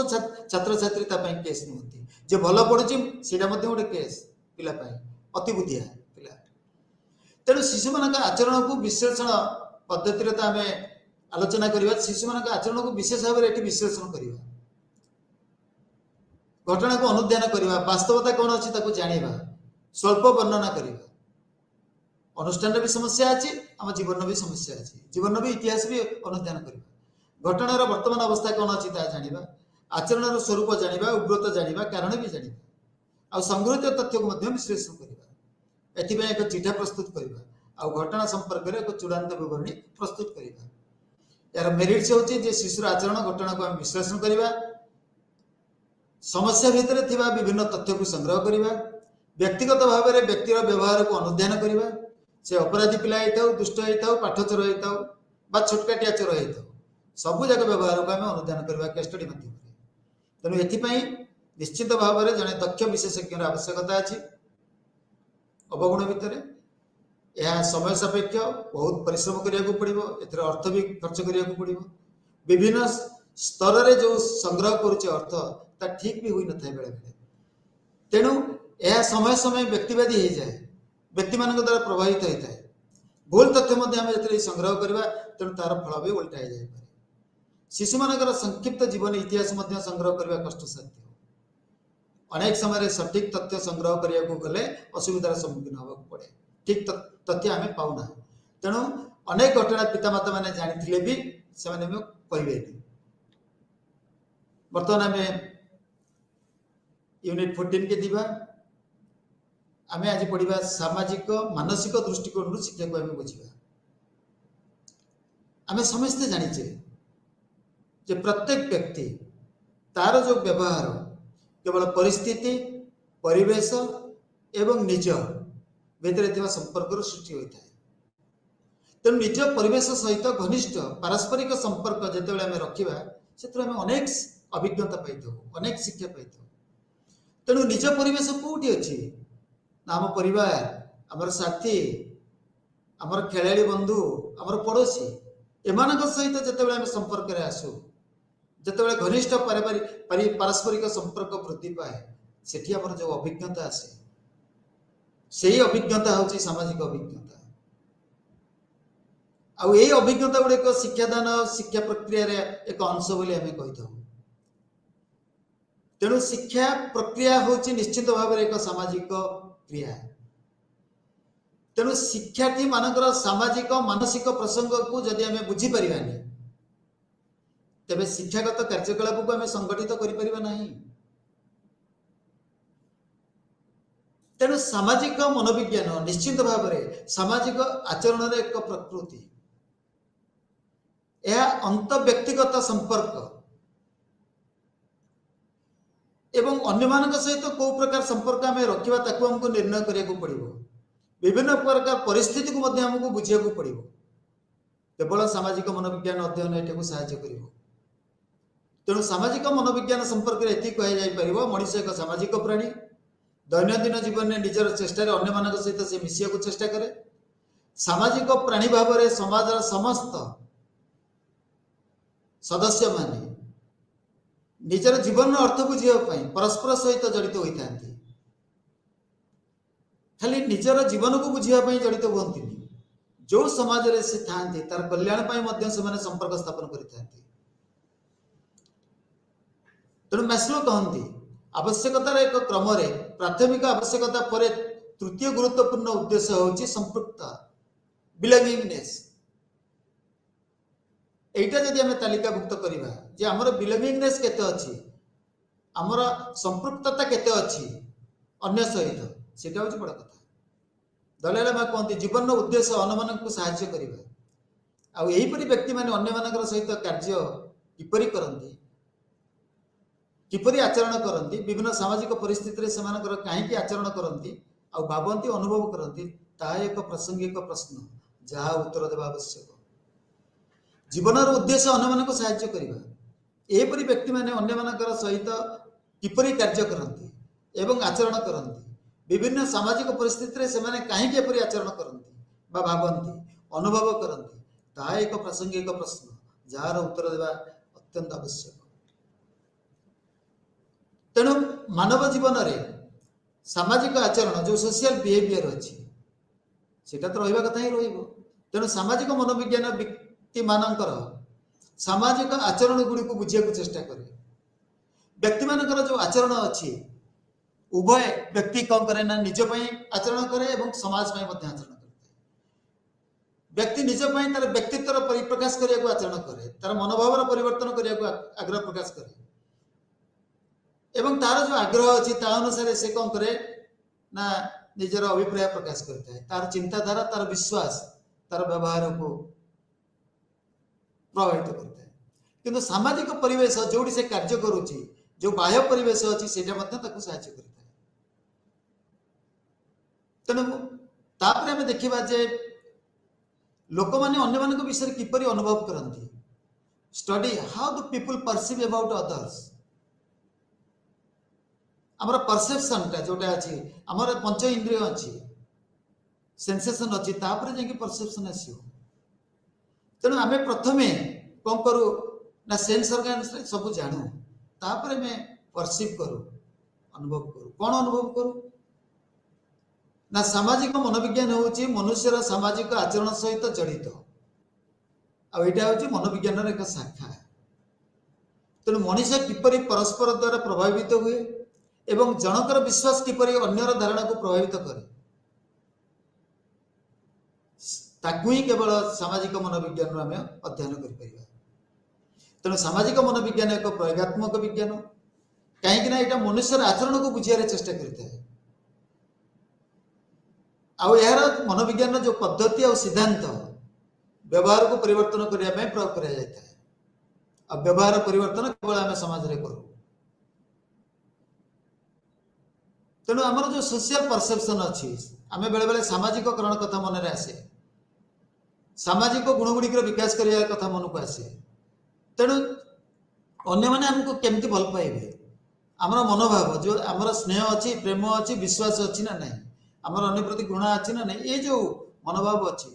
छात्र छात्री केस नुहति जे भल पढ़ुची से गोटे केस पिलापाई अति बुद्धिया पिला तेणु शिशु मान आचरण को विश्लेषण पद्धति आम आलोचना करवा शिशु मान आचरण को विशेष भाव में विश्लेषण करवा घटना को अनुध्यान करवा, वास्तवता कौन अच्छी जाना, स्वल्प वर्णना करवा। अनुष्ठान भी समस्या अच्छी, आम जीवन भी समस्या अच्छी, जीवन भी इतिहास भी अनुध्यान करवा। घटनार वर्तमान अवस्था कौन अच्छी जाना, आचरण स्वरूप जाना, उग्रत जाना, कारण भी जाना, आ संग्रहित तथ्य को विश्लेषण करवा। एथिपाई एक चिठा प्रस्तुत करवा, आ घटना संपर्क में एक चूड़ांत विवरणी प्रस्तुत करवा। यार मेरिट्स होची जे शिशुर आचरण घटना को हम विश्लेषण करवा, समस्या भितर थिबा विभिन्न तथ्य को संग्रह करवा, व्यक्तिगत भाव में व्यक्तिर व्यवहार को अनुध्यान करवा। से अपराधी पिला होता, दुष्ट होता, पाठचोर होता, छोटकाटिया चोर होता, सबू जाक व्यवहार को आम अनुध्यान करवा केस स्टडी माध्यम। तेणु एथिपाई निश्चित भाव में जड़े दक्ष विशेषज्ञ आवश्यकता अच्छी। अवगुण भितर यह समय सापेक्ष, बहुत परिश्रम करने पड़ो, एथर अर्थ भी खर्च करने पड़ो। विभिन्न स्तर रे जो संग्रह करुचे अर्थ ता ठीक भी हुई न था बेले बेले। तेणु यह समय समय व्यक्तिवादी हो जाए, व्यक्ति मान द्वारा प्रभावित होता है। भूल तथ्य आम संग्रह करवा, तेणु तार फल भी उल्टा हो जाए। शिशु मान संक्षिप्त जीवन इतिहास संग्रह करने कष्टसाध्य। अनेक समय सठिक तथ्य संग्रह करने को गले असुविधार सम्मुखीन होगा पड़े, ठीक तथ्य आम पाऊना। तेणु अनेक घटना पितामाता मैंने जानी भी से कहे। बर्तमान आम यूनिट 14 के दिवा। आम आज पढ़ा सामाजिक मानसिक दृष्टिकोण शिक्षा को आम बुझा। आम समस्ते जानीचे जे प्रत्येक व्यक्ति तार जो व्यवहार केवल परिस्थिति, परिवेश एवं निज भितर संपर्क सृष्टि होता है। तेणु निज परिवेश सहित घनिष्ठ पारस्परिक संपर्क जिते आम रखा से अनेक अभिज्ञता पाई, अनेक शिक्षा पाई। तेणु निज परिवेश कौटी अच्छी ना आम परिवार, आमर साथी, आमर खेलाड़ी बंधु, आमर पड़ोशी, एमान सहित जिते आम संपर्क में आसू, जिते घनिष्ठ पारस्परिक संपर्क वृद्धि पाए, सेठी आमर जो अभिज्ञता आसे से अभिज्ञता हूँ सामाजिक अभिज्ञता। आई अभिज्ञता गुड़िक शिक्षादान शिक्षा प्रक्रिया एक अंश बोली आम कही। तेणु शिक्षा प्रक्रिया हूँ निश्चित भाव में एक सामाजिक क्रिया। तेणु शिक्षार्थी मानकर सामाजिक मानसिक प्रसंग को जदि आम बुझीपर तेरे शिक्षागत कार्यकलाप को आम संगठित करें। तेणु सामाजिक मनोविज्ञान निश्चित भाव में सामाजिक आचरण एक प्रकृति, यह अंत व्यक्तिगत संपर्क एवं अन्य मान सहित कौ प्रकार संपर्क आम रखा ताकू हमको निर्णय करने पड़ो। विभिन्न प्रकार परिस्थिति को हमको बुझा पड़ो। केवल सामाजिक मनोविज्ञान अध्ययन ये साहाय्य कर। तेणु सामाजिक मनोविज्ञान संपर्क में ये कहुपर मनुष्य एक सामाजिक प्राणी। दैनंदिन जीवन में निजर चेष्टा अन्य मान सहित से मिसिया को चेष्टा करे। सामाजिक प्राणी भाव में समाज समस्त सदस्य माने निजर जीवन अर्थ बुझापी परस्पर सहित जड़ित होता। खाली निजर जीवन को बुझापी जड़ित हुए जो समाज रे से था तार कल्याण से संपर्क स्थापन करते। तेणु मैस्लो कहती आवश्यकतार एक क्रम प्राथमिक आवश्यकता पर तृतीय गुरुत्वपूर्ण उद्देश्य हूँ संपृक्तता, बिलंगिंगनेस। एटा जदि आम तालिकाभुक्त करवा जे आमर बिलंगिंगनेस केते अछि, आमर संपृक्तता केते अछि अन्य सहित, सेटा हूँ बड़ कथा। दलाल माँ कहते जीवन उद्देश्य अन्य मानक साहाय्य करवा। आ यहीपरि व्यक्ति माने अन्य मानकर सहित कार्य किपरि करंती, किपरि आचरण करती, विभिन्न सामाजिक परिस्थिति से कहीं आचरण करती आ भावती अनुभव करती, ताहा एक प्रासंगिक प्रश्न जहाँ उत्तर देवा आवश्यक। जीवन उद्देश्य अन्य मानक साहाय्य करवा। एपरि व्यक्ति माने अन्य मानकर सहित किपरि कार्य करती एवं आचरण करती, विभिन्न सामाजिक परिस्थिति से कहीं एपरि आचरण करती भावती अनुभव करती, ताहा एक प्रासंगिक प्रश्न जार उत्तर देवा अत्यंत आवश्यक। तेणु मानव जीवन में सामाजिक आचरण जो सोशल बिहेवियर अच्छी सेटा तो रहा कथा ही रही। तेणु सामाजिक मनोविज्ञान व्यक्ति मानकर सामाजिक आचरण गुड़ी को बुझा चेष्टा करे। व्यक्ति मानकर जो आचरण अच्छी उभय व्यक्ति कौन करे ना निज आचरण करे एवं समाज आचरण करते व्यक्ति निज तार व्यक्तित्व परिप्रकाश करने को आचरण करे तार मनोभाव परिवर्तन करने को आग्रह प्रकाश करे एवं तार जो आग्रह अच्छी अनुसार से कौन करे ना निजर अभिप्राय प्रकाश करता है तार चिंताधारा तार विश्वास तार व्यवहार को प्रभावित करता है किंतु सामाजिक परिवेश जो से कार्य करुच्ची जो बाह्य परिवेश अच्छी से साहय करता है तेणु तापर आम देखा जे लोक मैंने अन्य मान विषय किपर अनुभव करती study how the people perceive about others आमर परसेप्शन टा जोटा अच्छी आमर पंच इंद्रिय अच्छी सेंसेशन अच्छी तापर जाकि परसेप्शन आसो तेणु आम प्रथमे कौन करूँ ना सेन्स ऑर्गन सब जानू तापर आम परसीव करूँ अनुभव करूँ कौन अनुभव करूँ ना सामाजिक मनोविज्ञान हूँ मनुष्यर सामाजिक आचरण सहित जड़ित आईटा हूँ मनोविज्ञान एक शाखा तेणु मनीष किपरि परस्पर द्वारा प्रभावित हुए एवं जनकर विश्वास किपरि अन्यर धारणा को प्रभावित करे ताकू ही केवल सामाजिक मनोविज्ञान आम अध्ययन कर तेणु सामाजिक मनोविज्ञान एक प्रयोगात्मक विज्ञान कहीं यहाँ मनुष्यर आचरण को बुझार चेष्टा करता है यार मनोविज्ञान जो पद्धति और सिद्धांत व्यवहार को परिवर्तन करने प्रयोग कर व्यवहार परिवर्तन केवल आम समाज में करूँ तेणु आमर जो सोशल परसेप्शन अच्छी आम बेले बेले सामाजिक करण कथा मन में आसे सामाजिक गुणगुड़िक विकास करने कथा मन को आसे तेणु अन्य मैंने आमको केमती भल पाइबे आमर मनोभाव जो आमर स्नेह अच्छी प्रेम अच्छी विश्वास अच्छी ना नहीं आमर अन्य प्रति घृणा अच्छी ना नहीं ये जो मनोभाव अच्छी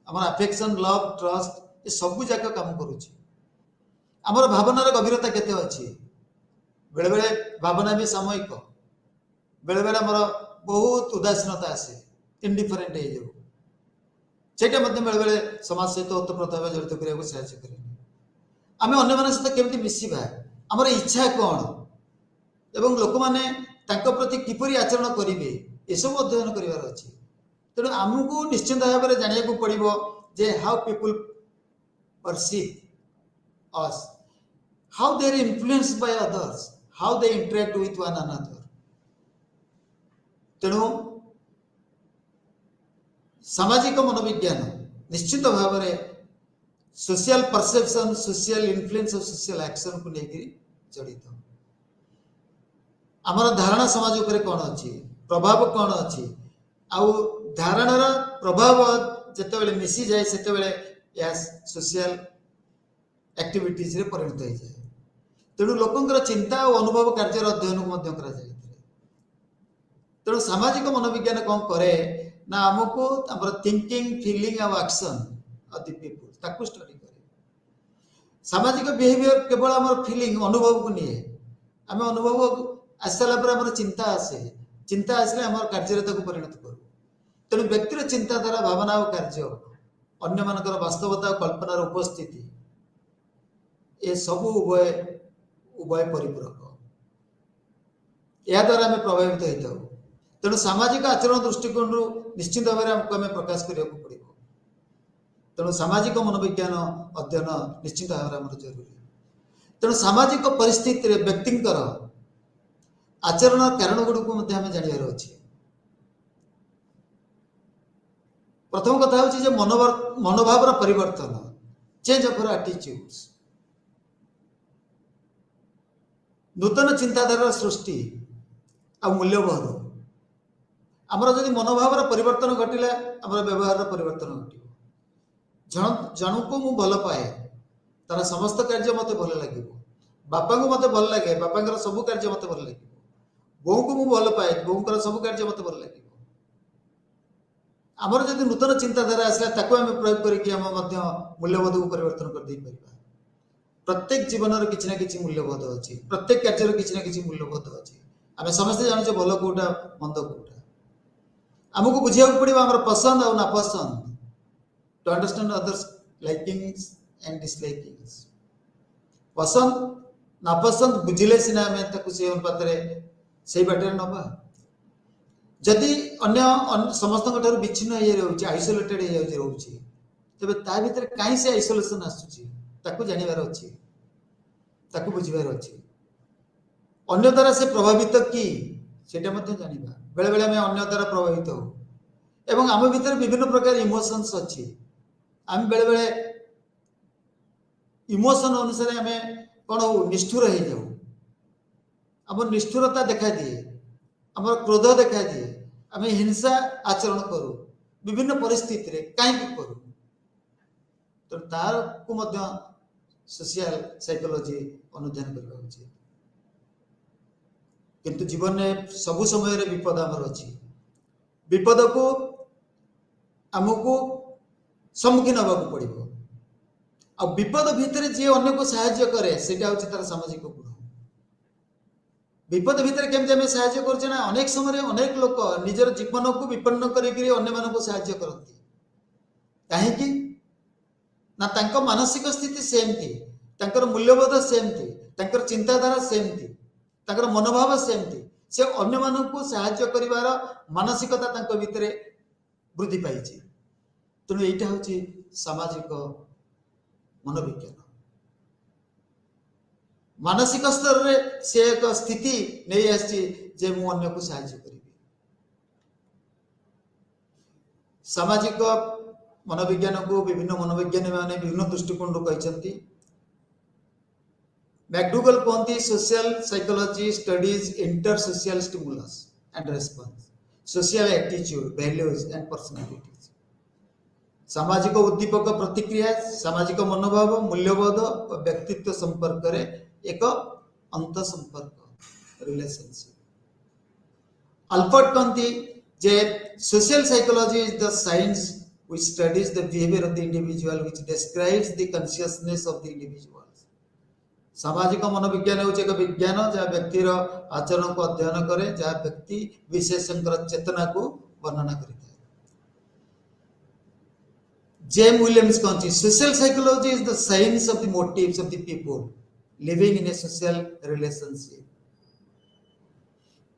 आमर अफेक्शन लव ट्रस्ट ये सबू जाक काम करुच्ची आमर भावनार गभीरता केते अच्छी बेले बेले भावना भी सामयिक बेले बेले आमर बहुत उदासीनता आसे इंडिफरेन्ट हो बेले बेले समाज सहित ओतप्रोत भाव जड़ित करने साहय करे आम अन्य मान सहित केमती मिसिबा आमर इच्छा कौन एवं लोक मैंने प्रति किपरि आचरण करेंगे ये सब अध्ययन करार अच्छी तेणु आमको निश्चिंत भाव में जाना पड़ो जे how people perceive us how they are influenced by others how they interact with one another तेणु सामाजिक मनोविज्ञान निश्चित भाव में सोशल परसेप्शन सोशल इन्फ्लुएंस और सोशल एक्शन को लेकर जड़ित आमर धारणा समाज उपरे कौन अच्छी प्रभाव कौन अच्छी आउ धारणार प्रभाव जिते मिसी जाए से सोशल एक्टिविटीज रे परिणत हो जाए तेणु लोकंर चिंता और अनुभव कार्य अध्ययन को तेणु सामाजिक मनोविज्ञान कौन करे ना आमको थिंकिंग फीलिंग और एक्शन ऑफ द पीपल ताकू स्टडी करे सामाजिक बिहेवियर केवल आम फीलिंग अनुभव को निए आम अनुभव आसाला आम चिंता आसे चिंता आसले आम कार्य परिणत करूँ तेणु व्यक्तिर चिंताधारा भावना और कार्य अन्य मानकर वास्तवता और कल्पनार उपस्थिति ये सब उभय उभय परिपूरक या द्वारा आम प्रभावित होता हूँ तेणु सामाजिक आचरण दृष्टिकोण निश्चित भाव में आमको आम प्रकाश करने को पड़ो तेणु सामाजिक मनोविज्ञान अध्ययन निश्चित भाव में आमर जरूरी तेणु सामाजिक परिस्थिति व्यक्तिर आचरण कारण गुड़ को जानवर अच्छे प्रथम कथा हूँ मनोभाव परिवर्तन चेंज ऑफ एटीट्यूड्स नूतन चिंताधारा सृष्टि आ मूल्यबोध आमर जदि मनोभाव परिवर्तन घटिला आमर व्यवहार परिवर्तन घट जन को मु भल पाए तार समस्त कार्य मत भल लगे बापा को मत भल लगे बापा सब कार्य मत भल लगे बो को मु भल पाए बोर सब कार्य मत भल लगे आमर जदि नूतन चिंताधारा आसला ताको आम प्रयोग करके मूल्यबोध को परिवर्तन कर दे परिबा प्रत्येक जीवन किसी ना कि मूल्यबोध अच्छी प्रत्येक कार्य किसी ना कि मूल्यबोध अच्छी आम समस्ते जानचे भल कौटा मंद कौटा आमको बुझा पड़ो आम पसंद और नापसंद to understand others likings and dislikings पसंद नापसंद बुझिले सिना आम से अनुपात से बाटे नवा जदि अन्य समस्त विच्छिन्न हो आइसोलेटेड हो तेरे ता भीतर कहीं से आइसोलेशन आसूची जानवर अच्छी बुझार अच्छी अन्य द्वारा से प्रभावित कि जाना बेले बेले आम अन्य द्वारा प्रभावित हो एवं आम भीतर विभिन्न प्रकार इमोशंस अच्छी आम बेले बेले इमोशन अनुसार आम कौन हो निष्ठुर हो जाऊ आम निष्ठुरता देखा दिए आम क्रोध देखा दिए आम हिंसा आचरण करूँ विभिन्न परिस्थिति कहीं करूँ तो तार को सोशियल साइकोलॉजी अनुधान करवा उचित किंतु जीवन में सबु समय रे विपद आमर अच्छी विपद को आमको सम्मुखीन होगा पड़ो आ विपद भितर जी अन्य को साहाय्य करे सेटा होची तार सामाजिक गुण विपद भितर केमते हमें साहाय्य करछे ना अनेक समय अनेक लोक निजर जीवन को विपन्न करिकरी अन्य मानको साहाय्य करती काहे कि ना तांको मानसिक स्थिति सेमती तांकर मूल्यबोध सेमती तांकर चिंताधारा सेमती तांकर मनोभाव सेमती से अन्य मानको साहाय्य करिवार मानसिकता तांको भितरे वृद्धि पाइछि तेणु एटा होछि सामाजिक मनोविज्ञान मानसिक स्तर रे से एक स्थिति नहीं आछि जे मु अन्य को साहाय्य करिबि सामाजिक मनोविज्ञान को विभिन्न मनोविज्ञानी माने विभिन्न दृष्टिकोण कहते मैकडुगल कहते social psychology studies inter social stimulus and response social attitude values and personalities सामाजिक उद्दीपक प्रतिक्रिया सामाजिक मनोभाव मूल्यबोध और व्यक्तित्व संपर्क रे एक अंत संपर्क रिलेशनशिप अल्फर्ट कहते जे social psychology is the science which studies the behavior of the individual which describes the consciousness of the individual सामाजिक मनोविज्ञान होचे एक विज्ञान जहाँ व्यक्तिर आचरण को अध्ययन करे जहाँ व्यक्ति विशेषकर चेतना को वर्णना करता है जेम विलियम्स कहते social psychology is the science of the motives of the people living in a social relationship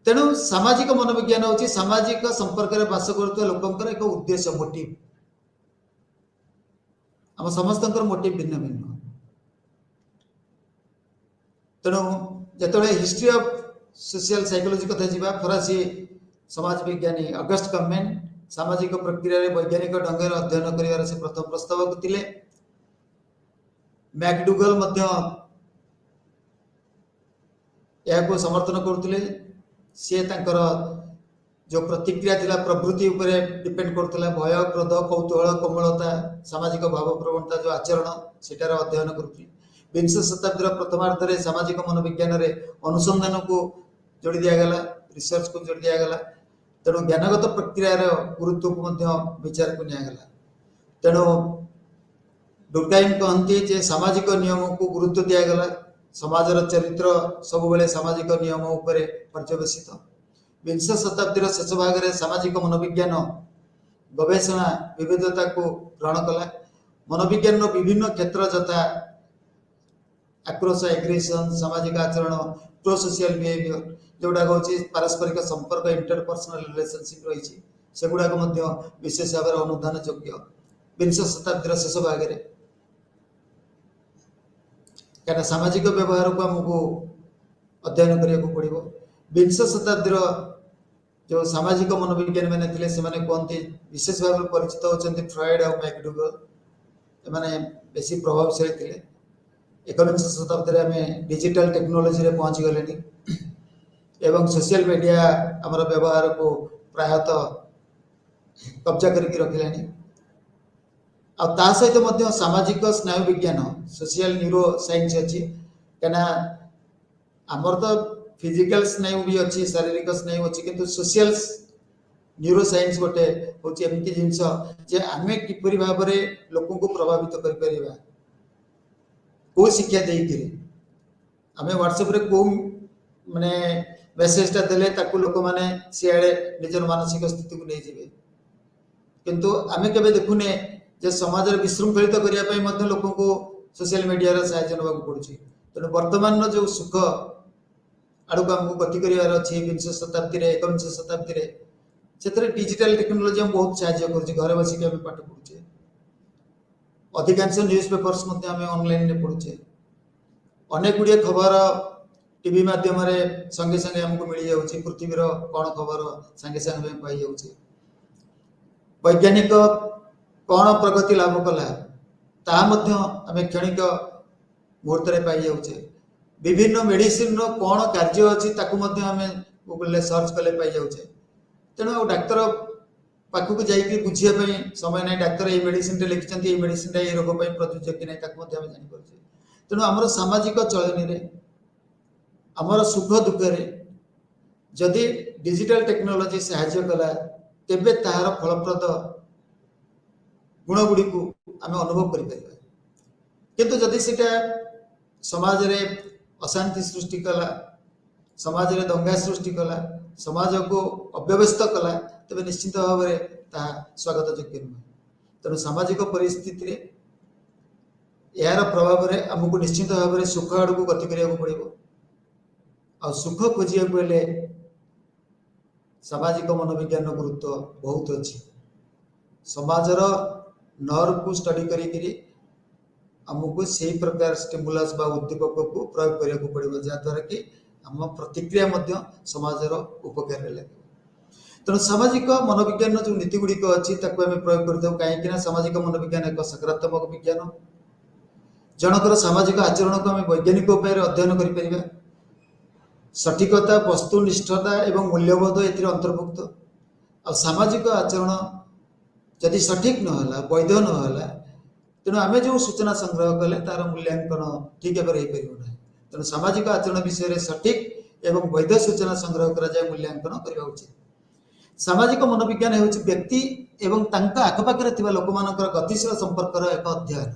तेणु सामाजिक मनोविज्ञान होची सामाजिक संपर्क रे बास करथुवा लोकंकर एक उद्देश्य मोटिव आम समस्त मोटिव भिन्न भिन्न तेणु जिते हिस्ट्री ऑफ सोशल साइकोलॉजी कथा जी फरासी समाज विज्ञानी अगस्ट कमेंट सामाजिक प्रक्रिया रे वैज्ञानिक ढंग अध्ययन कर से प्रथम प्रस्ताव करते मैकडुगल को समर्थन करते सी तांकर जो प्रतिक्रिया थिला प्रवृत्ति उपरे डिपेंड करथिला भय क्रोध कौतूहल कोमलता सामाजिक भाव प्रवणता जो आचरण सेटार अध्ययन करथि विंश शताब्दीर प्रथमार्ध रे सामाजिक मनोविज्ञान रे अनुसंधान को जोड़ी दिया गला रिसर्च को जोड़ी दिया गला तेणु ज्ञानगत प्रक्रिया गुरुत्व को विचार को निया गला तेणु डुर्कहाइम कहती जे सामाजिक नियम को गुरुत्व दिया गला समाजर चरित्र सब बेले सामाजिक नियम उपरे पर्यवेसित विंश शताब्दीर शेष भाग में सामाजिक मनोविज्ञान गवेषणा विविधता को ग्रहण कला मनोविज्ञान विभिन्न क्षेत्र जथा आक्रोश एग्रेशन सामाजिक आचरण प्रोसोशियल बिहेवियर जोड़ा हूँ पारस्परिक संपर्क इंटरपर्सनल रिलेशनशिप रही से गुड़ाक विशेष भाव में अनुधान योग्य विंश शताब्दीर शेष भाग में क्या सामाजिक व्यवहार को आमको अध्ययन करने पड़ो विंश शताब्दीर जो सामाजिक मनोविज्ञानी मैंने थे से कहते विशेष भाव में परिचित होती फ्रॉयड और मैकडुगल एमाने बेसी प्रभावशाली थे एकविंश शताब्दी आम डिजिटल टेक्नोलोजी रे पहुँची गले एवं सोशल मीडिया आमर व्यवहार को प्रायतः कब्जा करके रखिलानी आ सहित सामाजिक स्नायु विज्ञान सोशल न्यूरो साइंस अच्छी क्या आमर तो फिजिकल स्नायु भी अच्छी शारीरिक स्नायु अच्छी किंतु सोशल न्यूरो साइंस गोटे हूँ एमती जिनस जे आम किपरि भाव में लोक को प्रभावित कर कौ शिक्षा देकर आम व्हाट्सएप रे कौ माने मेसेजटा देले ताकू लोक मैंने सियाड़े निजर मानसिक स्थिति को नहीं जाए किंतु आम के देखुने जे समाज विशृंखलित करने लोक को सोशल मीडिया साहाय्य नाक पड़ुछि तेणु वर्तमान जो सुख आड़क आमको गति करार अच्छी विंश शताब्दी एकविंश शताब्दी से डिजिटल टेक्नोलोजी हम बहुत साहय कर बसिक पाठ पढ़ुचे अधिकांश न्यूज पेपर्स ऑनलाइन पढ़ुचे अनेक गुड़िया खबर टीवी माध्यम संगे संगे आमको मिल जाऊँगी पृथ्वीर कौन खबर संगे संगे पाई जाऊँगी वैज्ञानिक कौन प्रगति लाभ कला आम क्षणिक मुहूर्त पाई जाऊे विभिन्न मेडिसिन कौन कार्य अच्छी आम गूगल सर्च कले पाई जाऊे तेणु डाक्तर पाखक जाकि बुझापी समय ना डाक्तर ये मेडिसिन लिखिं ये मेडिसिन ये रोग प्रযোज्य कि नहीं जापर तेणु आमर सामाजिक चलनी आमर सुख दुखे जदि डिजिटल टेक्नोलोजी साहाय्य कला तेबे तार फलप्रद गुण गुड़ी को आम अनुभव कर किंतु जदि सेटा समाज रे अशांति सृष्टि कला समाज रे दंगा सृष्टि कला समाज को अव्यवस्थ कला तेबे निश्चित भाव में स्वागत योग्य नुहे तेणु सामाजिक परिस्थिति यार प्रभाव में आमको निश्चित भाव में सुख आड़ को गति करने पड़ो आ सुख खोजा सामाजिक मनोविज्ञान गुरुत्व बहुत अच्छी समाजर नर्व को स्टडी करी आमको से प्रकार स्टिमुलस बा उद्दीपक को प्रयोग करने पड़ो जहाद्वारा कि आम प्रतिक्रिया समाजर उपकार लगे तेणु सामाजिक मनोविज्ञान जो नीति गुड़िक अच्छी प्रयोग कर कहीं सामाजिक मनोविज्ञान एक सकारात्मक विज्ञान जनकर सामाजिक आचरण को आम वैज्ञानिक उपाय अध्ययन कर सठिकता वस्तुनिष्ठता एवं मूल्यबोध ए अंतर्भुक्त आ सामाजिक आचरण जदि सठिक नहला वैध नहला तेणु आम जो सूचना संग्रह कले तार मूल्यांकन ठीक भाव हो पार ना तेणु सामाजिक आचरण विषय सठिक एवं वैध सूचना संग्रह कर मूल्यांकन करने उचित सामाजिक मनोविज्ञान हूँ व्यक्ति एवं आखपाखे लोक मान गतिशील संपर्क एक अध्ययन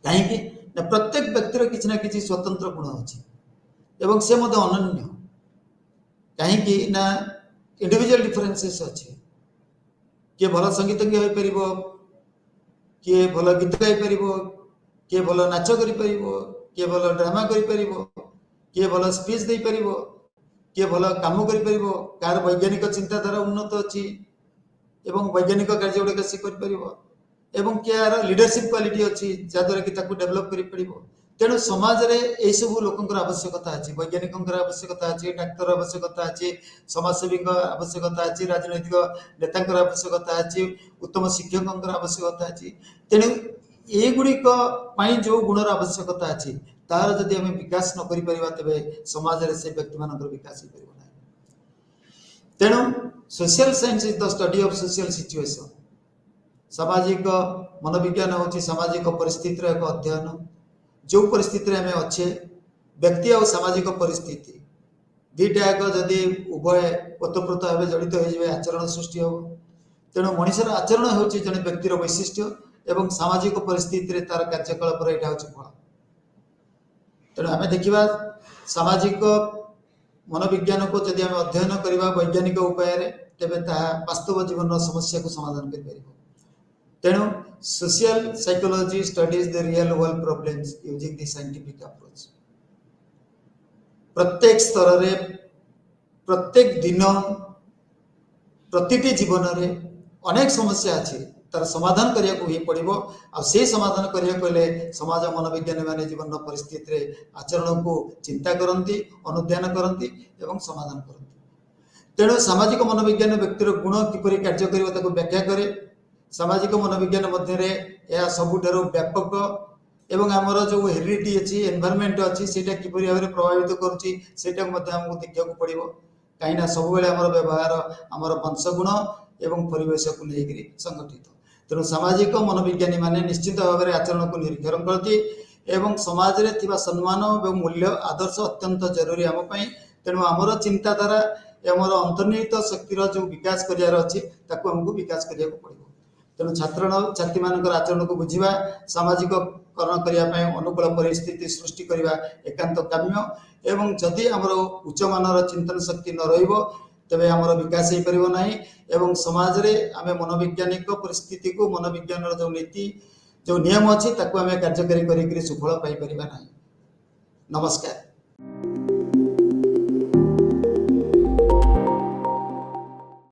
कहीं प्रत्येक व्यक्तिर किसी ना कि स्वतंत्र गुण अच्छी एवं से अनन्य कहीं ना इंडिविजुअल डिफरेन्सेस अच्छे किए भल संगीतज्ञ हो पार किए भल गीत गाई किए भल नाच कर किए भल ड्रामा कर किए भल स्पीच दे पार किए भल काम कर वैज्ञानिक चिंताधारा उन्नत अच्छी एवं वैज्ञानिक कार्य गुड़ाक सी कर किए लीडरशिप क्वालिटी अच्छी जहाद्वारा कि डेभलप कर तेणु समाज रे यही सब लोक आवश्यकता अच्छी वैज्ञानिक आवश्यकता अच्छी डाक्तर आवश्यकता अच्छी समाजसेवी आवश्यकता अच्छी राजनैतिक नेता आवश्यकता अच्छी उत्तम शिक्षक आवश्यकता अच्छी तेणु ये गुड़िक जो गुणर आवश्यकता अच्छी तार जदि आम विकास न कर तेज समाज रे से व्यक्ति मान विकास हो पार ना तेणु social science is the study of social situation सामाजिक मनोविज्ञान हूँ सामाजिक परिस्थितिर एक अध्ययन जो परिस्थिति आम अच्छे व्यक्ति और सामाजिक परिस्थिति दुईटाक जदि उभय ओतप्रोत भाव जड़ित हो आचरण सृष्टि हम तेणु मनुष्यर आचरण हूँ जड़े व्यक्तिर वैशिष्ट्य एवं सामाजिक परिस्थिति तार कार्यकलाप यहाँ हूँ फल तेणु आम देखा सामाजिक मनोविज्ञान को जदि आम अध्ययन करवा वैज्ञानिक उपाय तेज वास्तव जीवन समस्या को समाधान कर तेणु social psychology studies the real world problems using the scientific approach प्रत्येक स्तर रे प्रत्येक दिन प्रतिटी जीवन रे अनेक समस्या अच्छी तार समाधान करने को ही पड़ो आ से समाधान करने समाज मनोविज्ञानी माने जीवन परिस्थिति रे आचरण को चिंता करती अनुध्यान करती एवं समाधान करती तेणु सामाजिक मनोविज्ञान व्यक्तिर गुण किपरि कार्य कर व्याख्या करे सामाजिक मनोविज्ञान मध्य यह सबुठारु व्यापक एवं आमर जो हेरिडिटी अच्छी एनवायरनमेंट अच्छी से किपरि भाव में प्रभावित करूँ देखा पड़ो कहीं सब आमर व्यवहार आमर वंशगुण एवं परिवेश को लेकर संगठित तेणु सामाजिक मनोविज्ञानी माने निश्चित भाव में आचरण को निरीक्षण करती एवं समाज रे थिबा सम्मान और मूल्य आदर्श अत्यंत जरूरी आम तेणु आमर चिंताधारा आमर अंतर्निहित शक्तिर जो विकास करार अच्छी आमको विकास करने पड़ो तेणु छात्र छात्री मान आचरण को बुझा सामाजिक करण करने अनुकूल परिस्थिति सृष्टि करने एकांत काम्य एवं जदि आमर उच्च मानर चिंतन शक्ति न रहिबो तेबे आमर विकास हो पारिबो नाही एवं समाज रे आमे मनोवैज्ञानिक परिस्थिति को मनोविज्ञान जो नीति जो नियम अच्छी आम कार्यकारी कर सुफल पाई परिबा नाही नमस्कार।